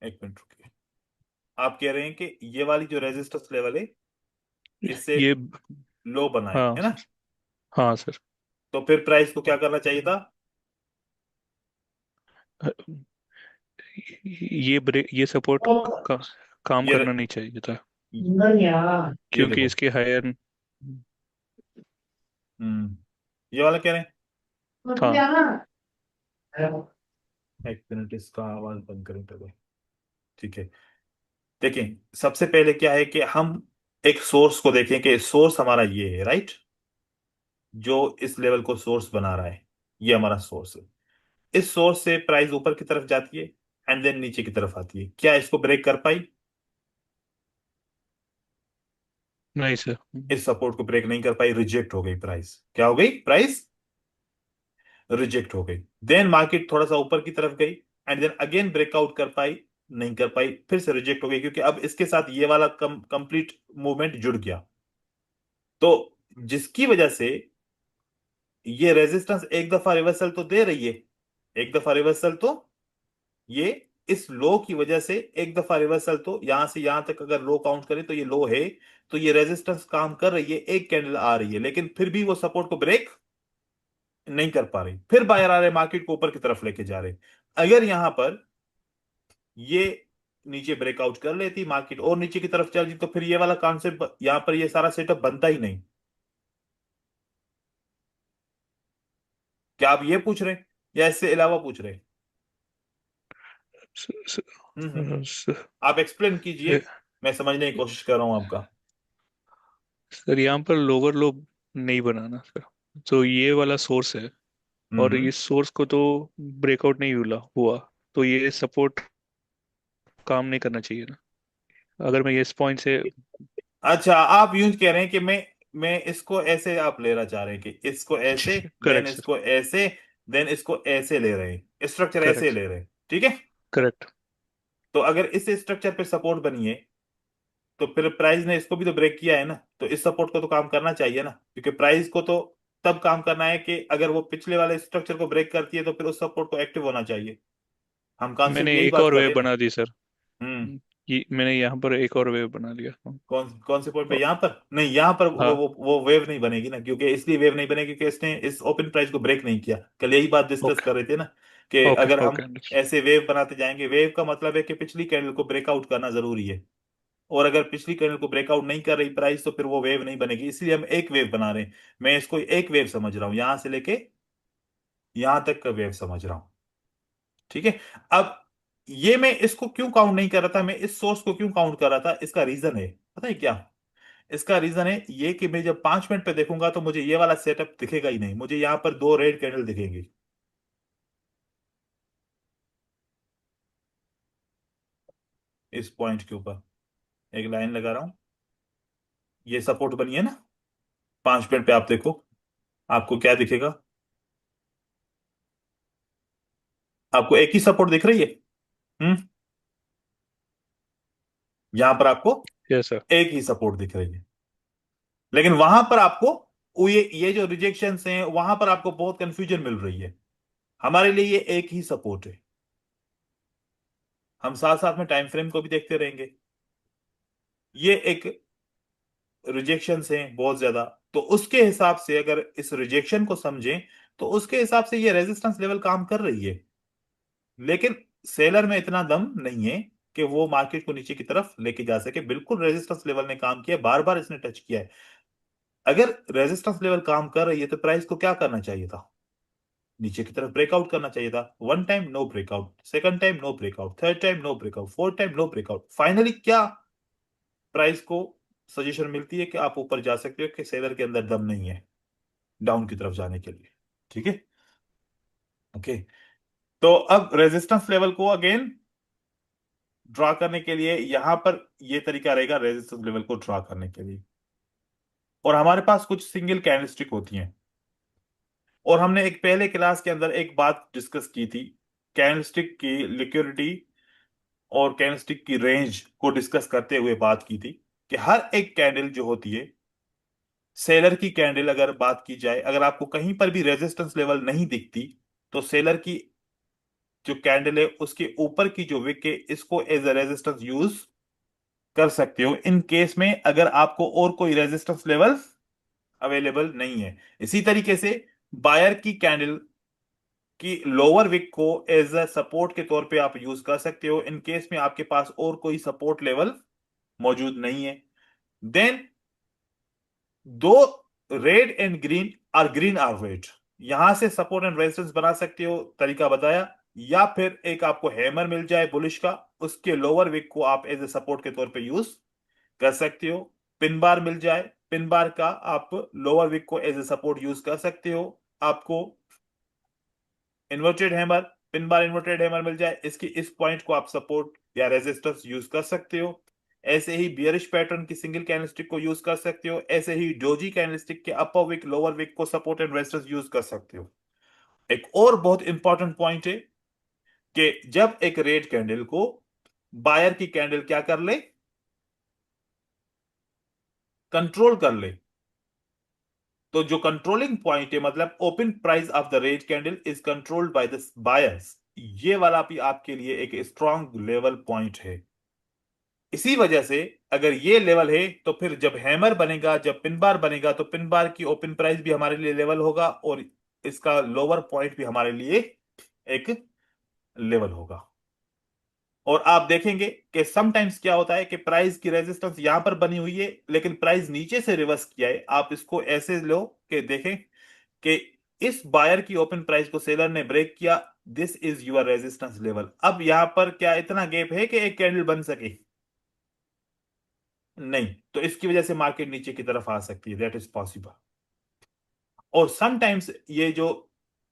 Speaker 1: एक मिनट रुकिए, आप कह रहे हैं कि ये वाली जो रेजिस्टेंस लेवल है इससे
Speaker 9: ये,
Speaker 1: लो बनाए
Speaker 9: हाँ
Speaker 1: है ना,
Speaker 9: सर, हाँ सर।
Speaker 1: तो फिर प्राइस को क्या करना चाहिए था।
Speaker 9: ये ब्रेक, ये सपोर्ट का काम
Speaker 1: ये
Speaker 9: करना नहीं चाहिए था,
Speaker 1: ये
Speaker 9: क्योंकि
Speaker 1: देखो,
Speaker 9: इसके हायर
Speaker 1: ये वाला कह रहे हैं।
Speaker 9: था।
Speaker 1: एक मिनट इसका आवाज बंद करें पहले, ठीक है। देखें सबसे पहले क्या है कि हम एक सोर्स को देखें कि सोर्स हमारा ये है, राइट, जो इस लेवल को सोर्स बना रहा है, ये हमारा सोर्स है। इस सोर्स से प्राइस ऊपर की तरफ जाती है एंड देन नीचे की तरफ आती है, क्या इसको ब्रेक कर पाई,
Speaker 9: नहीं सर।
Speaker 1: इस सपोर्ट को ब्रेक नहीं कर पाई, रिजेक्ट हो गई प्राइस, क्या हो गई प्राइस, रिजेक्ट हो गई। देन मार्केट थोड़ा सा ऊपर की तरफ गई एंड देन अगेन ब्रेकआउट कर पाई, नहीं कर पाई, फिर से रिजेक्ट हो गई, क्योंकि अब इसके साथ ये वाला कंप्लीट मूवमेंट जुड़ गया। तो जिसकी वजह से ये रेजिस्टेंस एक दफा रिवर्सल तो दे रही है, एक दफा रिवर्सल तो ये इस लो की वजह से एक दफा रिवर्सल तो यहां से यहां तक अगर लो काउंट करें तो ये लो है, तो ये रेजिस्टेंस काम कर रही है, एक कैंडल आ रही है, लेकिन फिर भी वो सपोर्ट को ब्रेक नहीं कर पा रही, फिर बायर आ रहे मार्केट को ऊपर की तरफ लेके जा रहे। अगर यहां पर ये नीचे ब्रेकआउट कर लेती मार्केट और नीचे की तरफ चल जाती, तो फिर ये वाला कॉन्सेप्ट यहां पर ये सारा सेटअप बनता ही नहीं। क्या आप ये पूछ रहे हैं या इससे अलावा पूछ रहे हैं।
Speaker 9: स, स,
Speaker 1: हम्म,
Speaker 9: स,
Speaker 1: आप एक्सप्लेन कीजिए, मैं समझने की कोशिश कर रहा हूं आपका।
Speaker 9: सर यहाँ पर लोअर लो नहीं बनाना सर। तो ये वाला सोर्स है, और
Speaker 1: हम्म।
Speaker 9: इस सोर्स को तो ब्रेकआउट नहीं हुआ हुआ, तो ये सपोर्ट काम नहीं करना चाहिए ना, अगर मैं ये इस पॉइंट से।
Speaker 1: अच्छा, आप यूं कह रहे हैं कि मैं इसको ऐसे आप लेना चाह रहे हैं कि इसको ऐसे, देन
Speaker 9: करेक्ट सर।
Speaker 1: इसको ऐसे, देन इसको ऐसे ले रहे हैं, स्ट्रक्चर ऐसे
Speaker 9: करेक्ट।
Speaker 1: ले रहे हैं, ठीक है।
Speaker 9: करेक्ट।
Speaker 1: तो अगर इस स्ट्रक्चर पे सपोर्ट बनी है, तो फिर प्राइस ने इसको भी तो ब्रेक किया है ना, तो इस सपोर्ट को तो काम करना चाहिए ना, क्योंकि प्राइस को तो तब काम करना है कि अगर वो पिछले वाले स्ट्रक्चर को ब्रेक करती है तो फिर उस सपोर्ट को एक्टिव होना चाहिए। हम कॉन्सेप्ट
Speaker 9: मैंने
Speaker 1: यही
Speaker 9: एक
Speaker 1: बात
Speaker 9: और
Speaker 1: कर
Speaker 9: वेव
Speaker 1: रहे हैं ना।
Speaker 9: बना दी सर।
Speaker 1: हम्म।
Speaker 9: ये मैंने यहाँ पर एक और वेव बना लिया।
Speaker 1: कौन कौन से पॉइंट पे? यहाँ पर नहीं, यहाँ पर
Speaker 9: हाँ।
Speaker 1: वो वेव नहीं बनेगी ना, क्योंकि इसलिए वेव नहीं बनेगी क्योंकि इसने इस ओपन प्राइस को ब्रेक नहीं किया। कल यही बात डिस्कस
Speaker 9: ओके।
Speaker 1: कर रहे थे ना, कि
Speaker 9: ओके।
Speaker 1: अगर हम
Speaker 9: ओके।
Speaker 1: ऐसे वेव बनाते जाएंगे, वेव का मतलब है कि पिछली कैंडल को ब्रेकआउट करना जरूरी है, और अगर पिछली कैंडल को ब्रेकआउट नहीं कर रही प्राइस तो फिर वो वेव नहीं बनेगी, इसलिए हम एक वेव बना रहे हैं। मैं इसको एक वेव समझ रहा हूं, यहां से लेके यहां तक का वेव समझ रहा हूं, ठीक है। अब ये मैं इसको क्यों काउंट नहीं कर रहा था, मैं इस सोर्स को क्यों काउंट कर रहा था, इसका रीजन है, पता है क्या? इसका रीजन है ये कि मैं जब 5 मिनट पे देखूंगा तो मुझे ये वाला सेटअप दिखेगा ही नहीं, मुझे यहां पर दो रेड कैंडल दिखेंगी, इस पॉइंट के ऊपर एक लाइन लगा रहा हूं, ये सपोर्ट बनी है ना। 5 मिनट पे आप देखो, आपको क्या दिखेगा? आपको एक ही सपोर्ट दिख रही है। हम्म। यहां पर आपको
Speaker 9: यस सर।
Speaker 1: एक ही सपोर्ट दिख रही है, लेकिन वहां पर आपको ये जो रिजेक्शंस हैं वहां पर आपको बहुत कंफ्यूजन मिल रही है। हमारे लिए ये एक ही सपोर्ट है, हम साथ साथ में टाइम फ्रेम को भी देखते रहेंगे। ये एक रिजेक्शंस हैं बहुत ज्यादा, तो उसके हिसाब से अगर इस रिजेक्शन को समझें तो उसके हिसाब से ये रेजिस्टेंस लेवल काम कर रही है, लेकिन सेलर में इतना दम नहीं है कि वो मार्केट को नीचे की तरफ लेके जा सके। बिल्कुल रेजिस्टेंस लेवल ने काम किया, बार बार इसने टच किया है। अगर रेजिस्टेंस लेवल काम कर रही है तो प्राइस को क्या करना चाहिए था? नीचे की तरफ ब्रेकआउट करना चाहिए था। One time no breakout, second time no breakout, third time no breakout, fourth time no breakout, finally क्या प्राइस को सजेशन मिलती है कि आप ऊपर जा सकते हो, कि सेलर के अंदर दम नहीं है डाउन की तरफ जाने के लिए, ठीक है। ओके। तो अब रेजिस्टेंस लेवल को अगेन ड्रा करने के लिए यहां पर ये तरीका रहेगा रेजिस्टेंस लेवल को ड्रा करने के लिए, और हमारे पास कुछ सिंगल कैंडलस्टिक होती हैं, और हमने एक पहले क्लास के अंदर एक बात डिस्कस की थी, कैंडलस्टिक की लिक्विडिटी और कैंडलस्टिक की रेंज को डिस्कस करते हुए बात की थी कि हर एक कैंडल जो होती है, सेलर की कैंडल अगर बात की जाए, अगर आपको कहीं पर भी रेजिस्टेंस लेवल नहीं दिखती तो सेलर की जो कैंडल है उसके ऊपर की जो विक है इसको एज ए रेजिस्टेंस यूज कर सकते हो, इन केस में अगर आपको और कोई रेजिस्टेंस लेवल अवेलेबल नहीं है। इसी तरीके से बायर की कैंडल की लोअर विक को एज अ सपोर्ट के तौर पे आप यूज कर सकते हो, इन केस में आपके पास और कोई सपोर्ट लेवल मौजूद नहीं है। देन दो red and green or green or red, यहां से सपोर्ट एंड रेजिस्टेंस बना सकते हो, तरीका बताया। या फिर एक आपको हैमर मिल जाए बुलिश का, उसके लोअर विक को आप एज ए सपोर्ट के तौर पे यूज कर सकते हो। पिन बार मिल जाए, पिन बार का आप लोअर विक को एज ए सपोर्ट यूज कर सकते हो। आपको inverted hammer, pin bar inverted hammer mill जाए, इसकी इस पॉइंट को आप सपोर्ट या रेजिस्टेंस यूज कर सकते हो। ऐसे ही बियरिश पैटर्न की सिंगल कैंडलस्टिक को यूज कर सकते हो, ऐसे ही डोजी कैंडलस्टिक के अपर विक लोअर विक को सपोर्ट एंड रेजिस्टेंस यूज कर सकते हो। एक और बहुत इंपॉर्टेंट पॉइंट है कि जब एक रेड कैंडल को बायर की कैंडल क्या कर ले, कंट्रोल कर ले, तो जो कंट्रोलिंग पॉइंट है, मतलब open price of the red candle is controlled by the buyers, ये वाला भी आपके लिए एक स्ट्रॉन्ग लेवल पॉइंट है। इसी वजह से अगर ये लेवल है तो फिर जब हैमर बनेगा, जब पिन बार बनेगा, तो पिन बार की ओपन प्राइस भी हमारे लिए लेवल होगा, और इसका लोअर पॉइंट भी हमारे लिए एक लेवल होगा। और आप देखेंगे कि समटाइम्स क्या होता है कि प्राइस की रेजिस्टेंस यहां पर बनी हुई है, लेकिन प्राइस नीचे से रिवर्स किया है। आप इसको ऐसे लो कि देखें कि इस बायर की ओपन प्राइस को सेलर ने ब्रेक किया, this is your resistance level. अब यहां पर क्या इतना गैप है कि एक कैंडल बन सके? नहीं, तो इसकी वजह से मार्केट नीचे की तरफ आ सकती है, दैट इज पॉसिबल। और समटाइम्स ये जो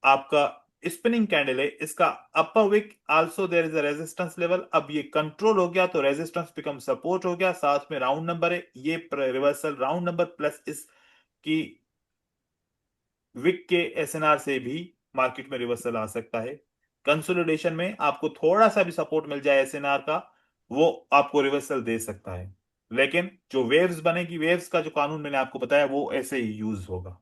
Speaker 1: आपका स्पिनिंग कैंडल है, इसका upper wick also there is a resistance level. अब ये कंट्रोल हो गया तो रेजिस्टेंस बिकम सपोर्ट हो गया, साथ में राउंड नंबर है, ये रिवर्सल राउंड नंबर प्लस इसकी विक के एसएनआर से भी मार्केट में रिवर्सल आ सकता है। कंसोलिडेशन में आपको थोड़ा सा भी सपोर्ट मिल जाए एसएनआर का, वो आपको रिवर्सल दे सकता है। लेकिन जो वेव्स बनेगी, वेव्स का जो कानून मैंने आपको बताया वो ऐसे ही यूज होगा।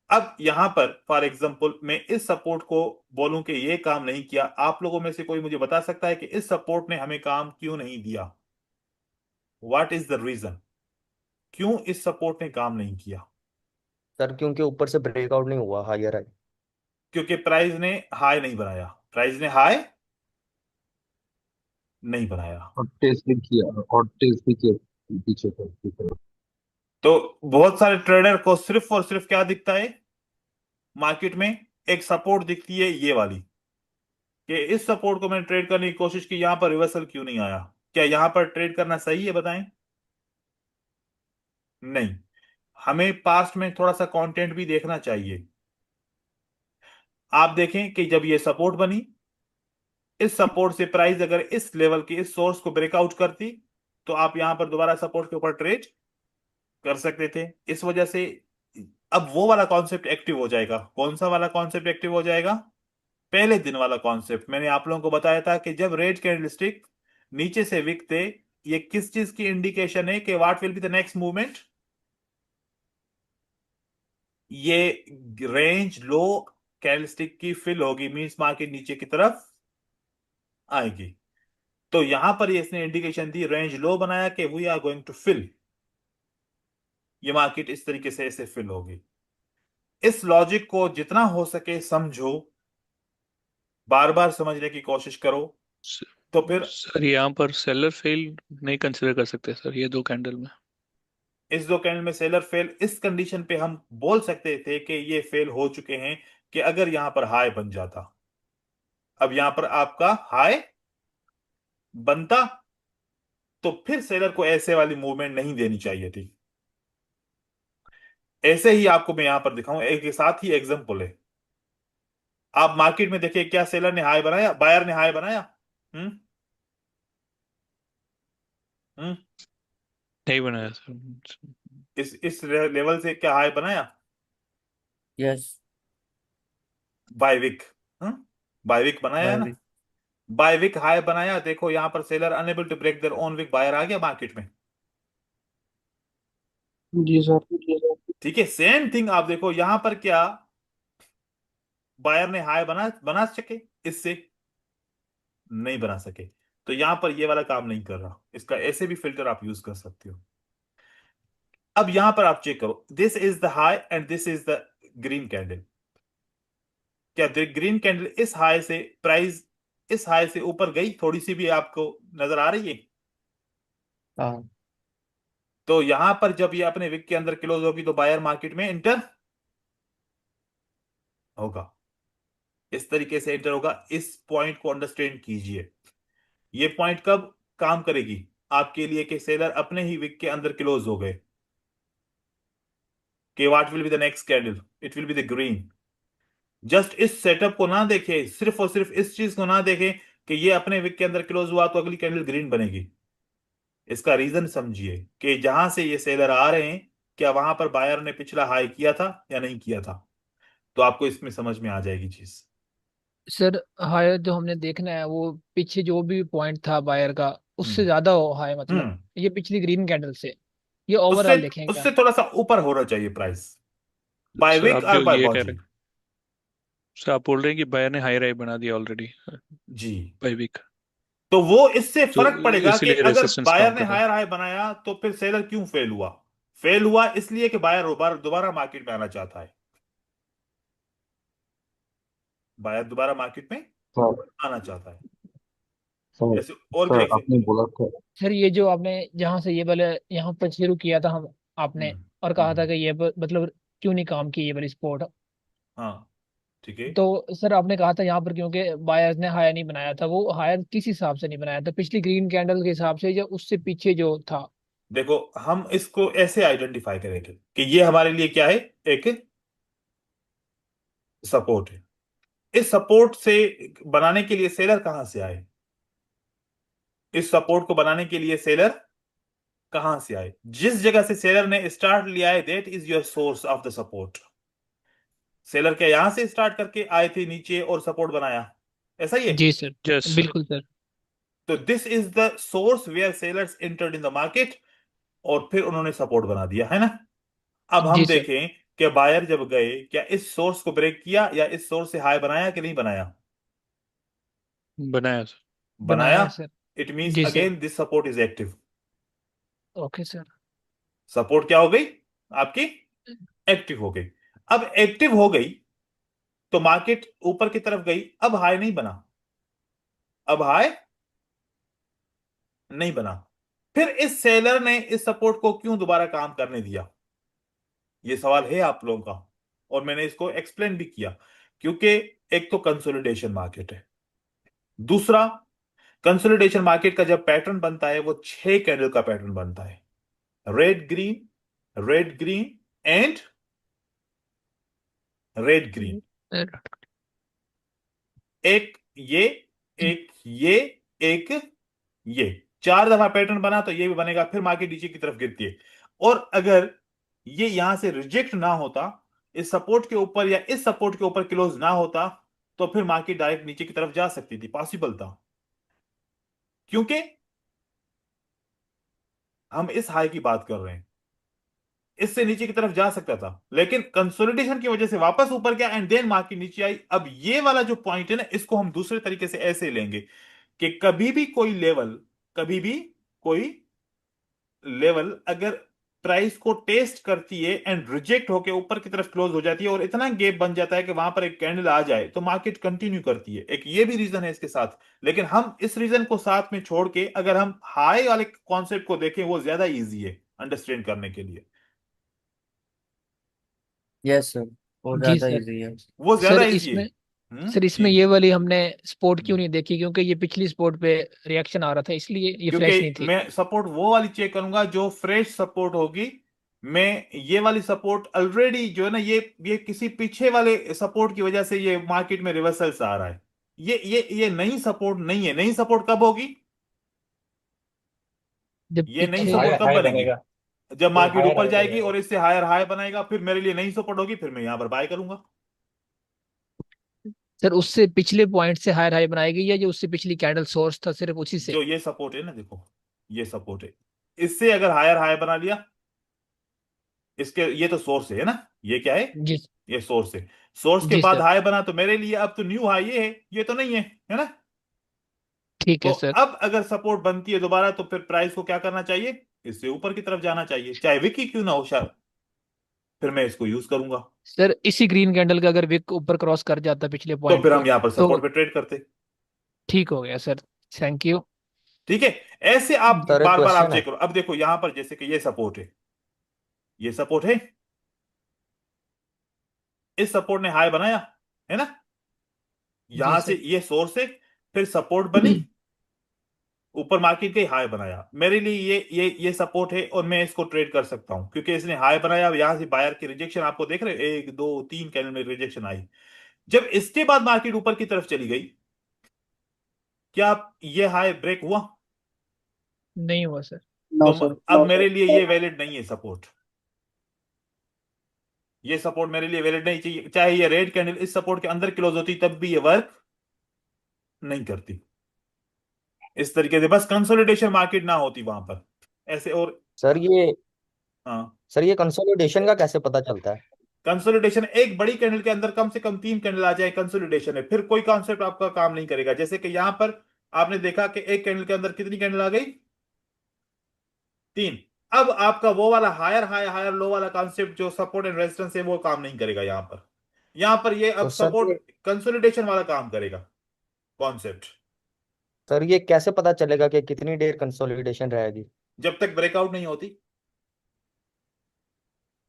Speaker 1: अब यहां पर फॉर एग्जांपल मैं इस सपोर्ट को बोलूं कि ये काम नहीं किया, आप लोगों में से कोई मुझे बता सकता है कि इस सपोर्ट ने हमें काम क्यों नहीं दिया? व्हाट इज द रीजन, क्यों इस सपोर्ट ने काम नहीं किया?
Speaker 2: सर क्योंकि ऊपर से ब्रेकआउट नहीं हुआ हायर है।
Speaker 1: क्योंकि प्राइस ने हाई नहीं बनाया, प्राइस ने हाई नहीं बनाया।
Speaker 3: और टेस्ट भी किया, और टेस्ट भी किया पीछे तक।
Speaker 1: तो बहुत सारे ट्रेडर को सिर्फ और सिर्फ क्या दिखता है मार्केट में? एक सपोर्ट दिखती है ये वाली, कि इस सपोर्ट को मैंने ट्रेड करने की कोशिश की, यहां पर रिवर्सल क्यों नहीं आया? क्या यहां पर ट्रेड करना सही है, बताएं? नहीं, हमें पास्ट में थोड़ा सा कंटेंट भी देखना चाहिए। आप देखें कि जब ये सपोर्ट बनी, इस सपोर्ट से प्राइस अगर इस लेवल के इस सोर्स को ब्रेकआउट करती तो आप यहां पर दोबारा सपोर्ट के ऊपर ट्रेड कर सकते थे। इस वजह से अब वो वाला कॉन्सेप्ट एक्टिव हो जाएगा। कौन सा वाला कॉन्सेप्ट एक्टिव हो जाएगा? पहले दिन वाला कॉन्सेप्ट। मैंने आप लोगों को बताया था कि जब रेड कैंडलस्टिक नीचे से विकते, ये किस चीज की इंडिकेशन है कि what will be the next movement? ये रेंज लो कैंडलस्टिक की फिल होगी, मींस मार्केट नीचे की तरफ आएगी। तो यहां पर ये इसने इंडिकेशन दी, रेंज लो बनाया कि we are going to fill, ये मार्केट इस तरीके से ऐसे फिल होगी। इस लॉजिक को जितना हो सके समझो, बार बार समझने की कोशिश करो, तो फिर
Speaker 9: सर यहाँ पर सेलर फेल नहीं कंसिडर कर सकते सर, ये दो कैंडल में?
Speaker 1: इस दो कैंडल में सेलर फेल इस कंडीशन पे हम बोल सकते थे कि ये फेल हो चुके हैं, कि अगर यहां पर हाई बन जाता। अब यहां पर आपका हाई बनता तो फिर सेलर को ऐसे वाली मूवमेंट नहीं देनी चाहिए थी। ऐसे ही आपको मैं यहां पर दिखाऊं, एक के साथ ही एग्जांपल है। आप मार्केट में देखिए, क्या सेलर ने हाई बनाया, बायर ने हाई बनाया? हम्म हम्म
Speaker 9: नहीं बनाया सर।
Speaker 1: इस लेवल से क्या हाई बनाया?
Speaker 2: Yes.
Speaker 1: By week. By week बनाया है
Speaker 2: बाय
Speaker 1: ना?
Speaker 2: वीक।
Speaker 1: बाय वीक हाई बनाया, देखो यहां पर seller unable to break their own wick, buyer आ गया मार्केट में।
Speaker 5: जी सर।
Speaker 1: ठीक है, सेम थिंग आप देखो यहां पर, क्या बायर ने हाई बना बना सके इससे? नहीं बना सके। तो यहां पर ये वाला काम नहीं कर रहा, इसका ऐसे भी फिल्टर आप यूज कर सकते हो। अब यहां पर आप चेक करो, this is the high and this is the green candle. क्या ग्रीन कैंडल इस हाई से प्राइस इस हाई से ऊपर गई थोड़ी सी भी आपको नजर आ रही है?
Speaker 2: हाँ।
Speaker 1: तो यहां पर जब ये अपने विक के अंदर क्लोज होगी तो बायर मार्केट में इंटर होगा, इस तरीके से इंटर होगा। इस पॉइंट को अंडरस्टैंड कीजिए। ये पॉइंट कब काम करेगी आपके लिए कि सेलर अपने ही विक के अंदर क्लोज हो गए, कि what will be the next candle? It will be the green. Just इस सेटअप को ना देखे, सिर्फ और सिर्फ इस चीज को ना देखे कि ये अपने विक के अंदर क्लोज हुआ तो अगली कैंडल ग्रीन बनेगी। इसका रीजन समझिए कि जहां से ये सेलर आ रहे हैं, क्या वहां पर बायर ने पिछला हाई किया था या नहीं किया था? तो आपको इसमें समझ में आ जाएगी चीज।
Speaker 8: सर हायर जो हमने देखना है वो पीछे जो भी पॉइंट था बायर का उससे
Speaker 1: हम्म
Speaker 8: ज्यादा हो हाई, मतलब
Speaker 1: हम्म
Speaker 8: ये पिछली ग्रीन कैंडल से, ये
Speaker 1: उससे
Speaker 8: ओवरऑल देखें क्या?
Speaker 1: उससे थोड़ा सा ऊपर होना चाहिए प्राइस, बाय
Speaker 9: सर
Speaker 1: विक
Speaker 9: आप
Speaker 1: और
Speaker 9: जो
Speaker 1: बाय
Speaker 9: ये कह रहे
Speaker 1: बॉजी।
Speaker 9: हैं, सर आप बोल रहे हैं कि बायर ने हाई राई बना दिया ऑलरेडी
Speaker 1: जी।
Speaker 9: बाई वीक,
Speaker 1: तो वो इससे
Speaker 9: तो
Speaker 1: फर्क पड़ेगा कि
Speaker 9: इसीलिए
Speaker 1: अगर
Speaker 9: रेसिस्टेंस
Speaker 1: बायर
Speaker 9: काम
Speaker 1: ने
Speaker 9: कर रहा है।
Speaker 1: हायर हाई बनाया तो फिर सेलर क्यों फेल हुआ? फेल हुआ इसलिए कि बायर दोबारा दोबारा मार्केट में आना चाहता है। बायर दोबारा मार्केट में
Speaker 3: सर
Speaker 1: आना चाहता है।
Speaker 3: सर
Speaker 1: ऐसे और भी
Speaker 3: सर आपने
Speaker 1: एग्जांपल है।
Speaker 3: बोला था।
Speaker 8: सर ये जो आपने जहाँ से ये वाले यहाँ पर शुरू किया था हम आपने,
Speaker 1: हम्म
Speaker 8: और कहा था
Speaker 1: हम्म,
Speaker 8: कि ये मतलब क्यों नहीं काम की ये वाली स्पोर्ट,
Speaker 1: हाँ ठीक है।
Speaker 8: तो सर आपने कहा था यहाँ पर क्योंकि बायर्स ने हायर नहीं बनाया था, वो हायर किस हिसाब से नहीं बनाया था? पिछली ग्रीन कैंडल के हिसाब से या उससे पीछे जो था?
Speaker 1: देखो हम इसको ऐसे आइडेंटिफाई करेंगे कि ये हमारे लिए क्या है, एक सपोर्ट है। इस सपोर्ट से बनाने के लिए सेलर कहां से आए? इस सपोर्ट को बनाने के लिए सेलर कहां से आए? जिस जगह से सेलर ने स्टार्ट लिया है, that is your source of the support. Seller क्या यहां से स्टार्ट करके आए थे नीचे और सपोर्ट बनाया? ऐसा ही है।
Speaker 8: जी सर,
Speaker 9: यस सर।
Speaker 8: बिल्कुल सर।
Speaker 1: तो this is the source where sellers entered in the market, और फिर उन्होंने सपोर्ट बना दिया, है ना। अब हम
Speaker 8: जी सर।
Speaker 1: देखें कि बायर जब गए, क्या इस सोर्स को ब्रेक किया या इस सोर्स से हाई बनाया कि नहीं बनाया?
Speaker 9: बनाया सर।
Speaker 1: बनाया।
Speaker 8: बनाया है सर।
Speaker 1: इट मींस
Speaker 8: जी sir.
Speaker 1: Again this support is active.
Speaker 8: Okay sir.
Speaker 1: Support क्या हो गई आपकी? एक्टिव हो गई। अब एक्टिव हो गई तो मार्केट ऊपर की तरफ गई, अब हाई नहीं बना। अब हाई नहीं बना। फिर इस सेलर ने इस सपोर्ट को क्यों दोबारा काम करने दिया? ये सवाल है आप लोगों का, और मैंने इसको एक्सप्लेन भी किया। क्योंकि एक तो कंसोलिडेशन मार्केट है, दूसरा कंसोलिडेशन मार्केट का जब पैटर्न बनता है वो 6 कैंडल का पैटर्न बनता है। Red green, red green and red green. एक ये, एक ये, एक ये, 4 दफा पैटर्न बना तो ये भी बनेगा, फिर मार्केट नीचे की तरफ गिरती है। और अगर ये यहां से रिजेक्ट ना होता, इस सपोर्ट के ऊपर या इस सपोर्ट के ऊपर क्लोज ना होता, तो फिर मार्केट डायरेक्ट नीचे की तरफ जा सकती थी, पॉसिबल था। क्योंकि हम इस हाई की बात कर रहे हैं, इससे नीचे की तरफ जा सकता था, लेकिन कंसोलिडेशन की वजह से वापस ऊपर गया एंड देन मार्केट नीचे आई। अब ये वाला जो पॉइंट है ना, इसको हम दूसरे तरीके से ऐसे लेंगे कि कभी भी कोई लेवल, कभी भी कोई लेवल अगर प्राइस को टेस्ट करती है एंड रिजेक्ट होके ऊपर की तरफ क्लोज हो जाती है और इतना गैप बन जाता है कि वहां पर एक कैंडल आ जाए, तो मार्केट कंटिन्यू करती है। एक ये भी रीजन है इसके साथ। लेकिन हम इस रीजन को साथ में छोड़ के अगर हम हाई वाले कॉन्सेप्ट को देखें, वो ज्यादा इजी है अंडरस्टैंड करने के लिए।
Speaker 2: यस सर, बहुत
Speaker 8: जी
Speaker 2: ज्यादा
Speaker 8: सर।
Speaker 2: इजी है।
Speaker 1: वो ज्यादा
Speaker 8: सर
Speaker 1: इजी है।
Speaker 8: इसमें सर
Speaker 1: जी।
Speaker 8: इसमें ये वाली हमने स्पोर्ट क्यों
Speaker 1: हम्म।
Speaker 8: नहीं देखी? क्योंकि ये पिछली स्पोर्ट पे रिएक्शन आ रहा था, इसलिए ये फ्रेश नहीं
Speaker 1: क्योंकि
Speaker 8: थी।
Speaker 1: मैं सपोर्ट वो वाली चेक करूंगा जो फ्रेश सपोर्ट होगी। मैं ये वाली सपोर्ट ऑलरेडी जो है ना, ये किसी पीछे वाले सपोर्ट की वजह से ये मार्केट में रिवर्सल्स आ रहा है। ये नई सपोर्ट नहीं है। नई सपोर्ट कब होगी?
Speaker 8: जब
Speaker 1: ये नई
Speaker 8: पीछे
Speaker 1: सपोर्ट
Speaker 5: हायर
Speaker 1: कब
Speaker 5: हाई
Speaker 1: बनेगी?
Speaker 5: बनेगा।
Speaker 1: जब
Speaker 5: ये
Speaker 1: मार्केट
Speaker 5: हायर
Speaker 1: ऊपर
Speaker 5: हाई
Speaker 1: जाएगी
Speaker 5: बनेगा।
Speaker 1: और इससे हायर हाई बनाएगा, फिर मेरे लिए नई सपोर्ट होगी, फिर मैं यहां पर बाय करूंगा।
Speaker 8: सर उससे पिछले पॉइंट से हायर हाई बनाएगी, या जो उससे पिछली कैंडल सोर्स था सिर्फ उसी से?
Speaker 1: जो ये सपोर्ट है ना, देखो, ये सपोर्ट है। इससे अगर हायर हाई बना लिया, इसके ये तो सोर्स है ना, ये क्या है?
Speaker 8: जी।
Speaker 1: ये सोर्स है। सोर्स के
Speaker 8: जी
Speaker 1: बाद
Speaker 8: सर।
Speaker 1: हाई बना तो मेरे लिए अब तो न्यू हाई ये है, ये तो नहीं है ना।
Speaker 8: ठीक
Speaker 1: तो
Speaker 8: है सर।
Speaker 1: अब अगर सपोर्ट बनती है दोबारा, तो फिर प्राइस को क्या करना चाहिए? इससे ऊपर की तरफ जाना चाहिए, चाहे विकी क्यों ना हो शायद। फिर मैं इसको यूज करूंगा।
Speaker 8: सर इसी ग्रीन कैंडल का अगर विक ऊपर क्रॉस कर जाता पिछले
Speaker 1: तो
Speaker 8: पॉइंट
Speaker 1: फिर हम
Speaker 8: को,
Speaker 1: यहां पर
Speaker 8: तो
Speaker 1: सपोर्ट पे ट्रेड करते।
Speaker 8: ठीक हो गया सर। Thank you.
Speaker 1: ठीक है। ऐसे आप
Speaker 2: सर एक
Speaker 1: बार बार आप
Speaker 2: क्वेश्चन है।
Speaker 1: चेक करो। अब देखो यहां पर जैसे कि ये सपोर्ट है, ये सपोर्ट है, इस सपोर्ट ने हाई बनाया, है ना।
Speaker 8: जी
Speaker 1: यहां से
Speaker 8: सर।
Speaker 1: ये सोर्स है, फिर सपोर्ट बनी, ऊपर मार्केट के हाई बनाया। मेरे लिए ये सपोर्ट है और मैं इसको ट्रेड कर सकता हूं, क्योंकि इसने हाई बनाया। अब यहां से बायर की रिजेक्शन आपको देख रहे हो, 1 2 3 कैंडल में रिजेक्शन आई। जब इसके बाद मार्केट ऊपर की तरफ चली गई, क्या ये हाई ब्रेक हुआ?
Speaker 8: नहीं हुआ सर।
Speaker 1: तो
Speaker 6: नो सर।
Speaker 1: अब मेरे लिए ये वैलिड नहीं है सपोर्ट। ये सपोर्ट मेरे लिए वैलिड नहीं चाहिए, चाहे ये रेड कैंडल इस सपोर्ट के अंदर क्लोज होती तब भी ये वर्क नहीं करती। इस तरीके से बस कंसोलिडेशन मार्केट ना होती वहां पर, ऐसे और।
Speaker 2: सर ये
Speaker 1: हाँ।
Speaker 2: सर ये कंसोलिडेशन का कैसे पता चलता है?
Speaker 1: कंसोलिडेशन, एक बड़ी कैंडल के अंदर कम से कम 3 कैंडल आ जाए, कंसोलिडेशन है। फिर कोई कॉन्सेप्ट आपका काम नहीं करेगा। जैसे कि यहां पर आपने देखा कि एक कैंडल के अंदर कितनी कैंडल आ गई? 3। अब आपका वो वाला हायर हाई हायर लो वाला कॉन्सेप्ट जो सपोर्ट एंड रेजिस्टेंस है, वो काम नहीं करेगा यहां पर। यहां पर ये अब
Speaker 2: तो
Speaker 1: सपोर्ट कंसोलिडेशन वाला काम करेगा कॉन्सेप्ट।
Speaker 2: सर ये कैसे पता चलेगा कि कितनी देर कंसोलिडेशन रहेगी?
Speaker 1: जब तक ब्रेकआउट नहीं होती,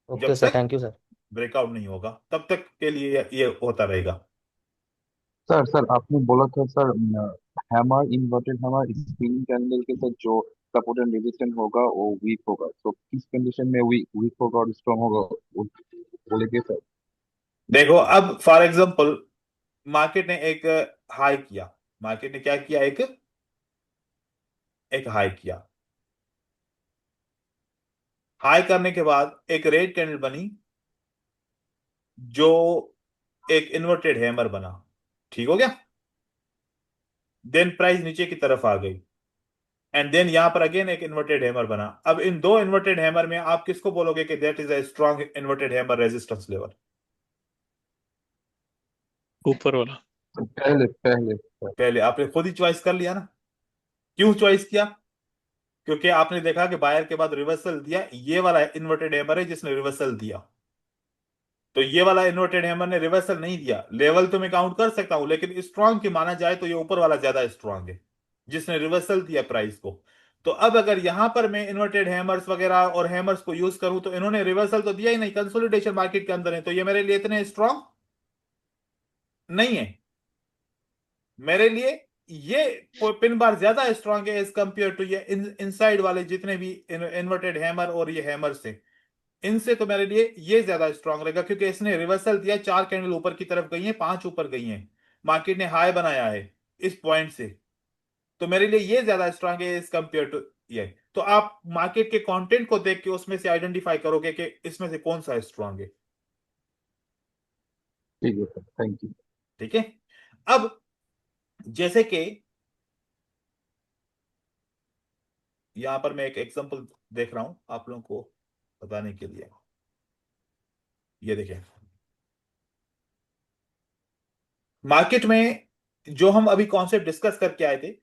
Speaker 2: ओके
Speaker 1: जब
Speaker 2: सर,
Speaker 1: तक
Speaker 2: थैंक यू सर।
Speaker 1: ब्रेकआउट नहीं होगा तब तक के लिए ये होता रहेगा।
Speaker 3: सर सर आपने बोला था sir, hammer inverted hammer spinning candle के साथ जो सपोर्ट एंड रेजिस्टेंस होगा वो वीक होगा, तो किस कंडीशन में वीक वीक होगा और स्ट्रांग होगा वो बोलेंगे सर?
Speaker 1: देखो अब फॉर एग्जांपल मार्केट ने एक हाई किया, मार्केट ने क्या किया, एक हाई किया। हाई करने के बाद एक रेड कैंडल बनी जो एक इन्वर्टेड हैमर बना, ठीक हो गया। देन प्राइस नीचे की तरफ आ गई एंड देन यहां पर अगेन एक इन्वर्टेड हैमर बना। अब इन दो इन्वर्टेड हैमर में आप किसको बोलोगे कि that is a strong inverted hammer resistance level?
Speaker 9: ऊपर वाला।
Speaker 3: पहले पहले सर।
Speaker 1: पहले आपने खुद ही चॉइस कर लिया ना। क्यों चॉइस किया? क्योंकि आपने देखा कि बायर के बाद रिवर्सल दिया, ये वाला इन्वर्टेड हैमर है जिसने रिवर्सल दिया। तो ये वाला इन्वर्टेड हैमर ने रिवर्सल नहीं दिया। लेवल तो मैं काउंट कर सकता हूं, लेकिन स्ट्रांग की माना जाए तो ये ऊपर वाला ज्यादा स्ट्रांग है जिसने रिवर्सल दिया प्राइस को। तो अब अगर यहां पर मैं इन्वर्टेड हैमर्स वगैरह और हैमर्स को यूज करूं तो इन्होंने रिवर्सल तो दिया ही नहीं, कंसोलिडेशन मार्केट के अंदर है, तो ये मेरे लिए इतने स्ट्रांग नहीं है। मेरे लिए ये पिन बार ज्यादा स्ट्रांग है एज कंपेयर टू ये इनसाइड वाले जितने भी इन्वर्टेड हैमर और ये हैमर्स है, इनसे तो मेरे लिए ये ज्यादा स्ट्रांग रहेगा क्योंकि इसने रिवर्सल दिया, चार कैंडल ऊपर की तरफ गई हैं, पांच ऊपर गई हैं, मार्केट ने हाई बनाया है इस पॉइंट से। तो मेरे लिए ये ज्यादा स्ट्रांग है एज कंपेयर टू ये। तो आप मार्केट के कंटेंट को देख के उसमें से आइडेंटिफाई करोगे कि इसमें से कौन सा स्ट्रांग है।
Speaker 3: ठीक है सर, थैंक यू।
Speaker 1: ठीक है। अब जैसे कि यहां पर मैं एक एग्जांपल देख रहा हूं आप लोगों को बताने के लिए। ये देखिए मार्केट में जो हम अभी कॉन्सेप्ट डिस्कस करके आए थे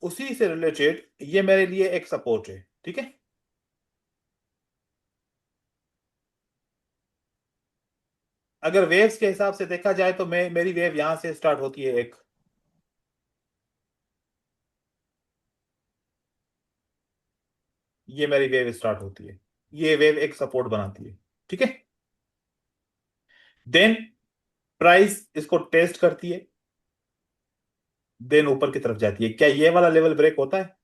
Speaker 1: उसी से रिलेटेड ये मेरे लिए एक सपोर्ट है, ठीक है। अगर वेव्स के हिसाब से देखा जाए तो मैं मेरी वेव यहां से स्टार्ट होती है एक, ये मेरी वेव स्टार्ट होती है, ये वेव एक सपोर्ट बनाती है, ठीक है। देन प्राइस इसको टेस्ट करती है, देन ऊपर की तरफ जाती है। क्या ये वाला लेवल ब्रेक होता है?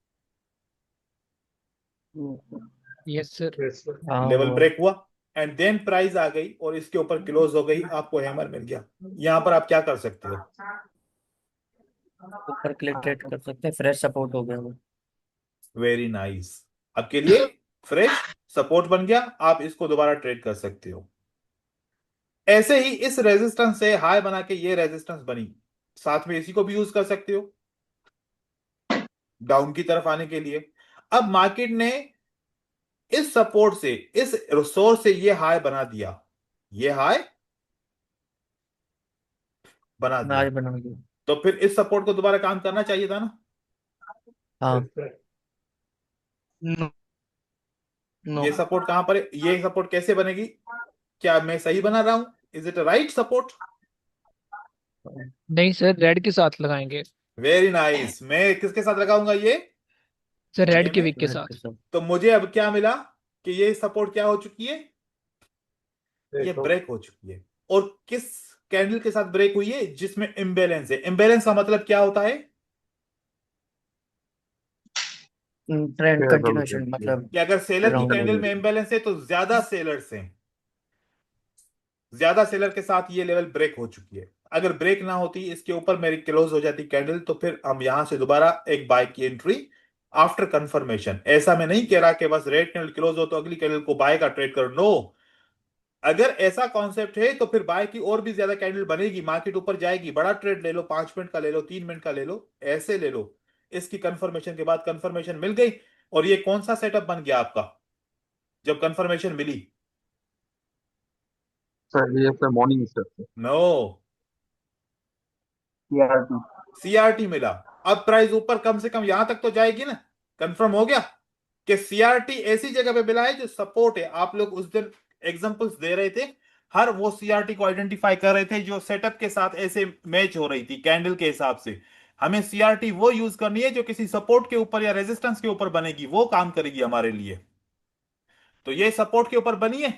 Speaker 8: Yes sir.
Speaker 5: Yes sir.
Speaker 2: हाँ
Speaker 1: लेवल
Speaker 2: हुआ।
Speaker 1: ब्रेक हुआ एंड देन प्राइस आ गई और इसके ऊपर क्लोज हो गई, आपको हैमर मिल गया। यहां पर आप क्या कर सकते हो?
Speaker 2: ऊपर के लिए ट्रेड कर सकते हैं, फ्रेश सपोर्ट हो गया वो।
Speaker 1: वेरी नाइस, आपके लिए फ्रेश सपोर्ट बन गया, आप इसको दोबारा ट्रेड कर सकते हो। ऐसे ही इस रेजिस्टेंस से हाई बना के ये रेजिस्टेंस बनी, साथ में इसी को भी यूज कर सकते हो डाउन की तरफ आने के लिए। अब मार्केट ने इस सपोर्ट से, इस सोर्स से ये हाई बना दिया, ये हाई बना दिया,
Speaker 2: आज बना दिया।
Speaker 1: तो फिर इस सपोर्ट को दोबारा काम करना चाहिए था ना।
Speaker 2: हाँ।
Speaker 5: No no.
Speaker 1: ये सपोर्ट कहां पर है, ये सपोर्ट कैसे बनेगी? क्या मैं सही बना रहा हूं? Is it right support?
Speaker 8: नहीं सर, रेड के साथ लगाएंगे।
Speaker 1: वेरी नाइस, मैं किसके साथ लगाऊंगा
Speaker 8: सर
Speaker 1: ये
Speaker 8: रेड के
Speaker 1: मैं।
Speaker 8: विक के
Speaker 2: रेड के
Speaker 8: साथ।
Speaker 2: साथ।
Speaker 1: तो मुझे अब क्या मिला कि ये सपोर्ट क्या हो चुकी है, ये
Speaker 5: देखो
Speaker 1: ब्रेक हो चुकी है। और किस कैंडल के साथ ब्रेक हुई है? जिसमें इम्बेलेंस है। इम्बेलेंस का मतलब क्या होता है?
Speaker 2: ट्रेंड कंटिन्यूशन मतलब
Speaker 1: कि अगर सेलर की
Speaker 2: राउंड।
Speaker 1: कैंडल में इम्बेलेंस है तो ज्यादा सेलर्स हैं, ज्यादा सेलर के साथ ये लेवल ब्रेक हो चुकी है। अगर ब्रेक ना होती, इसके ऊपर मेरी क्लोज हो जाती कैंडल, तो फिर हम यहां से दोबारा एक बाय की एंट्री आफ्टर कंफर्मेशन। ऐसा मैं नहीं कह रहा कि बस रेड कैंडल क्लोज हो तो अगली कैंडल को बाय का ट्रेड करो, नो। अगर ऐसा कॉन्सेप्ट है तो फिर बाय की और भी ज्यादा कैंडल बनेगी, मार्केट ऊपर जाएगी, बड़ा ट्रेड ले लो, 5 मिनट का ले लो, 3 मिनट का ले लो, ऐसे ले लो। इसकी कंफर्मेशन के बाद कंफर्मेशन मिल गई और ये कौन सा सेटअप बन गया आपका जब कंफर्मेशन मिली?
Speaker 3: सर ये sir morning step
Speaker 1: no,
Speaker 3: CRT।
Speaker 1: CRT मिला। अब प्राइस ऊपर कम से कम यहां तक तो जाएगी ना। कंफर्म हो गया कि सीआरटी ऐसी जगह पे मिला है जो सपोर्ट है। आप लोग उस दिन एग्जांपल्स दे रहे थे, हर वो सीआरटी को आइडेंटिफाई कर रहे थे जो सेटअप के साथ ऐसे मैच हो रही थी कैंडल के हिसाब से। हमें सीआरटी वो यूज करनी है जो किसी सपोर्ट के ऊपर या रेजिस्टेंस के ऊपर बनेगी, वो काम करेगी हमारे लिए। तो ये सपोर्ट के ऊपर बनी है,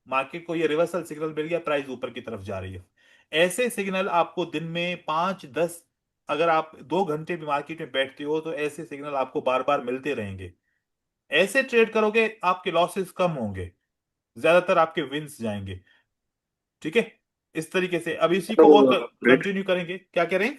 Speaker 1: मार्केट को ये रिवर्सल सिग्नल मिल गया, प्राइस ऊपर की तरफ जा रही है। ऐसे सिग्नल आपको दिन में 5-10, अगर आप 2 घंटे भी मार्केट में बैठते हो तो ऐसे सिग्नल आपको बार बार मिलते रहेंगे। ऐसे ट्रेड करोगे आपके लॉसेस कम होंगे, ज्यादातर आपके विंस जाएंगे, ठीक है। इस तरीके से अब इसी को और कंटिन्यू करेंगे। क्या कह रहे हैं?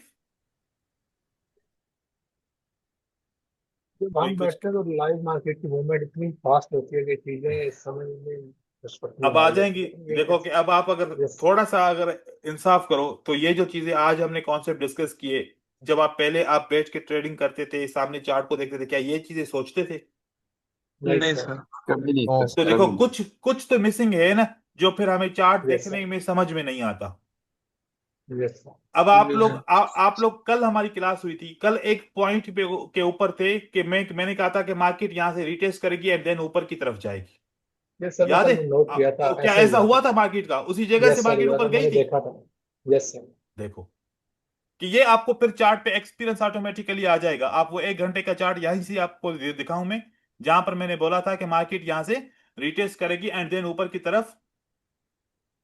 Speaker 10: जब
Speaker 1: कोई
Speaker 10: हम
Speaker 1: कुछ
Speaker 10: बैठते हैं तो लाइव मार्केट की मूवमेंट इतनी फास्ट होती है कि चीजें समझ में पर्सपेक्टिव
Speaker 1: अब
Speaker 10: आ
Speaker 1: आ
Speaker 10: ही जाती
Speaker 1: जाएंगी।
Speaker 10: है, लेकिन ये
Speaker 1: देखो कि अब आप अगर
Speaker 10: यस
Speaker 1: थोड़ा सा अगर इंसाफ करो तो ये जो चीजें आज हमने कॉन्सेप्ट डिस्कस किए, जब आप पहले आप बैठ के ट्रेडिंग करते थे, सामने चार्ट को देखते थे, क्या ये चीजें सोचते थे?
Speaker 10: नहीं
Speaker 5: नहीं
Speaker 10: सर,
Speaker 5: सर।
Speaker 3: कभी नहीं
Speaker 7: नो
Speaker 3: सर,
Speaker 1: तो
Speaker 7: सर।
Speaker 1: देखो
Speaker 3: कभी नहीं।
Speaker 1: कुछ कुछ तो मिसिंग है ना, जो फिर हमें चार्ट
Speaker 10: यस
Speaker 1: देखने
Speaker 10: सर,
Speaker 1: में समझ में नहीं आता।
Speaker 10: यस सर,
Speaker 1: अब आप
Speaker 5: जी
Speaker 1: लोग
Speaker 5: सर।
Speaker 1: आप लोग कल हमारी क्लास हुई थी, कल एक पॉइंट पे के ऊपर थे कि मैंने कहा था कि मार्केट यहां से रिटेस्ट करेगी एंड देन ऊपर की तरफ जाएगी।
Speaker 10: यस सर,
Speaker 1: याद है?
Speaker 10: मैंने नोट किया था,
Speaker 1: क्या
Speaker 10: ऐसा ही
Speaker 1: ऐसा
Speaker 10: हुआ
Speaker 1: हुआ
Speaker 10: था।
Speaker 1: था? मार्केट का उसी जगह से
Speaker 10: यस सर,
Speaker 1: मार्केट
Speaker 10: हुआ
Speaker 1: ऊपर
Speaker 10: था,
Speaker 1: गई
Speaker 10: मैंने
Speaker 1: थी।
Speaker 10: देखा था। यस सर,
Speaker 1: देखो कि ये आपको फिर चार्ट पे एक्सपीरियंस ऑटोमेटिकली आ जाएगा। आप वो 1 घंटे का चार्ट यहीं से आपको दिखाऊं मैं, जहां पर मैंने बोला था कि मार्केट यहां से रिटेस्ट करेगी एंड देन ऊपर की तरफ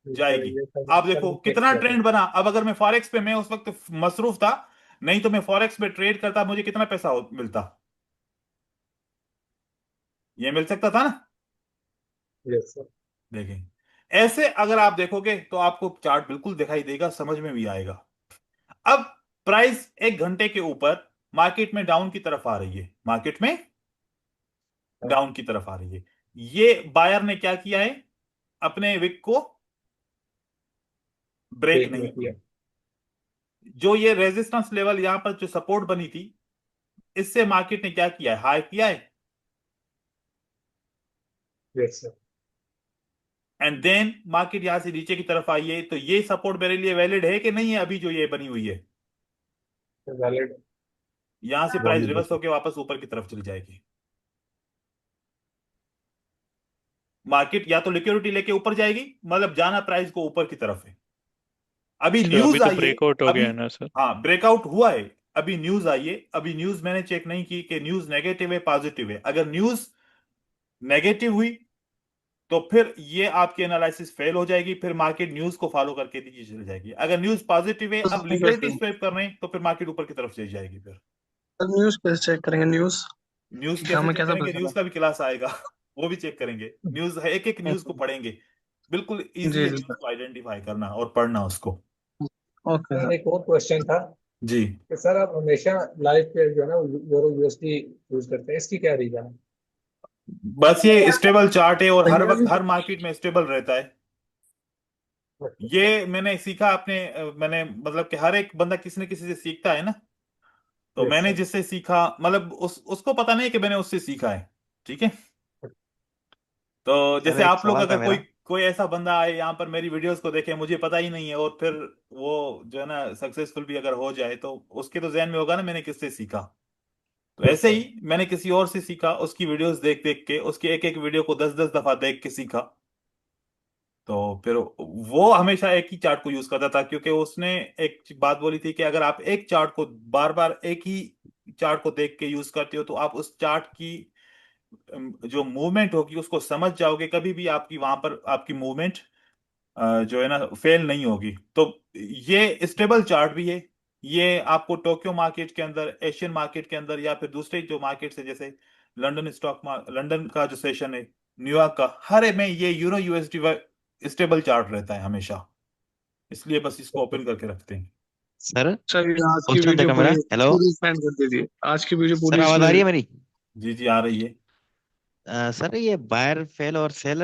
Speaker 10: जी सर,
Speaker 1: जाएगी।
Speaker 10: ये सर
Speaker 1: आप
Speaker 10: सर
Speaker 1: देखो
Speaker 10: ने चेक
Speaker 1: कितना
Speaker 10: किया था।
Speaker 1: ट्रेंड बना। अब अगर मैं फॉरेक्स पे, मैं उस वक्त मसरूफ था, नहीं तो मैं फॉरेक्स पे ट्रेड करता, मुझे कितना पैसा मिलता? ये मिल सकता था ना?
Speaker 10: यस सर,
Speaker 1: देखें, ऐसे अगर आप देखोगे तो आपको चार्ट बिल्कुल दिखाई देगा, समझ में भी आएगा। अब प्राइस 1 घंटे के ऊपर मार्केट में डाउन की तरफ आ रही है, मार्केट में डाउन की तरफ आ रही है। ये बायर ने क्या किया है? अपने विक को ब्रेक
Speaker 10: ब्रेक
Speaker 1: नहीं
Speaker 10: नहीं
Speaker 1: किया।
Speaker 10: किया।
Speaker 1: जो ये रेजिस्टेंस लेवल यहां पर जो सपोर्ट बनी थी, इससे मार्केट ने क्या किया है? हाई किया है
Speaker 10: yes sir,
Speaker 1: and then market यहां से नीचे की तरफ आई है। तो ये सपोर्ट मेरे लिए वैलिड है कि नहीं है? अभी जो ये बनी हुई है,
Speaker 10: वैलिड,
Speaker 1: यहां से प्राइस
Speaker 3: वॉलिड है
Speaker 1: रिवर्स
Speaker 3: सर।
Speaker 1: होकर वापस ऊपर की तरफ चली जाएगी। मार्केट या तो लिक्विडिटी लेके ऊपर जाएगी, मतलब जाना प्राइस को ऊपर की तरफ है। अभी
Speaker 9: सर अभी
Speaker 1: न्यूज
Speaker 9: तो
Speaker 1: आई है।
Speaker 9: ब्रेकआउट हो
Speaker 1: अभी
Speaker 9: गया है ना सर?
Speaker 1: हाँ, ब्रेकआउट हुआ है। अभी न्यूज आई है। अभी न्यूज मैंने चेक नहीं की कि न्यूज नेगेटिव है पॉजिटिव है। अगर न्यूज नेगेटिव हुई तो फिर ये आपकी एनालिसिस फेल हो जाएगी, फिर मार्केट न्यूज को फॉलो करके नीचे चली जाएगी। अगर न्यूज पॉजिटिव है, अब लिक्विडिटी
Speaker 5: सर
Speaker 1: स्वैप कर रहे हैं, तो फिर मार्केट ऊपर की तरफ चली जाएगी। फिर
Speaker 5: न्यूज पे चेक करेंगे न्यूज
Speaker 1: न्यूज
Speaker 5: कि
Speaker 1: कैसे
Speaker 5: हमें
Speaker 1: चेक
Speaker 5: कैसा
Speaker 1: करेंगे?
Speaker 5: पैसा
Speaker 1: न्यूज
Speaker 5: लगा।
Speaker 1: का भी क्लास आएगा वो भी चेक करेंगे। न्यूज है, एक एक न्यूज को पढ़ेंगे। बिल्कुल इजी
Speaker 5: जी
Speaker 1: है
Speaker 5: जी
Speaker 1: न्यूज
Speaker 5: सर।
Speaker 1: को आइडेंटिफाई करना और पढ़ना उसको।
Speaker 5: Okay
Speaker 10: sir
Speaker 5: sir.
Speaker 10: एक और क्वेश्चन था
Speaker 1: जी।
Speaker 10: कि सर आप हमेशा लाइव पे जो है ना यूरो यूएसडी यूज करते हैं, इसकी क्या रीजन है?
Speaker 1: बस ये स्टेबल चार्ट है और हर
Speaker 5: भैया
Speaker 1: वक्त
Speaker 5: जी।
Speaker 1: हर मार्केट में स्टेबल रहता है। ये मैंने सीखा अपने मैंने मतलब कि हर एक बंदा किसी न किसी से सीखता है ना। तो
Speaker 10: यस
Speaker 1: मैंने
Speaker 10: सर,
Speaker 1: जिससे सीखा, मतलब उसको पता नहीं कि मैंने उससे सीखा है। ठीक है। तो
Speaker 7: सर
Speaker 1: जैसे
Speaker 7: एक
Speaker 1: आप लोग
Speaker 7: सवाल था
Speaker 1: अगर कोई
Speaker 7: मेरा।
Speaker 1: कोई ऐसा बंदा आए यहाँ पर मेरी वीडियोस को देखे, मुझे पता ही नहीं है, और फिर वो जो है ना सक्सेसफुल भी अगर हो जाए, तो उसके तो जहन में होगा ना मैंने किससे सीखा। तो
Speaker 10: यस
Speaker 1: ऐसे
Speaker 10: सर,
Speaker 1: ही मैंने किसी और से सीखा, उसकी वीडियोस देख देख के, उसकी एक एक वीडियो को 10 10 दफा देख के सीखा। तो फिर वो हमेशा एक ही चार्ट को यूज करता था, क्योंकि उसने एक बात बोली थी कि अगर आप एक चार्ट को बार बार एक ही चार्ट को देख के यूज करते हो, तो आप उस चार्ट की जो मूवमेंट होगी उसको समझ जाओगे, कभी भी आपकी वहां पर आपकी मूवमेंट जो है ना फेल नहीं होगी। तो ये स्टेबल चार्ट भी है। ये आपको टोक्यो मार्केट के अंदर, एशियन मार्केट के अंदर, या फिर दूसरे जो मार्केट है जैसे लंदन का जो सेशन है, न्यूयॉर्क का, हर में ये यूरो यूएसडी स्टेबल चार्ट रहता है हमेशा। इसलिए बस इसको ओपन करके रखते हैं।
Speaker 7: सर
Speaker 5: सर ये आज की
Speaker 7: क्वेश्चन
Speaker 5: वीडियो
Speaker 7: था
Speaker 5: पूरी
Speaker 7: मेरा। हेलो।
Speaker 5: पूरी सेंड कर दीजिए, आज की वीडियो
Speaker 7: सर
Speaker 5: पूरी
Speaker 7: आवाज
Speaker 5: इसमें।
Speaker 7: आ रही है मेरी?
Speaker 1: जी जी, आ रही है।
Speaker 7: सर ये बायर फेल और सेलर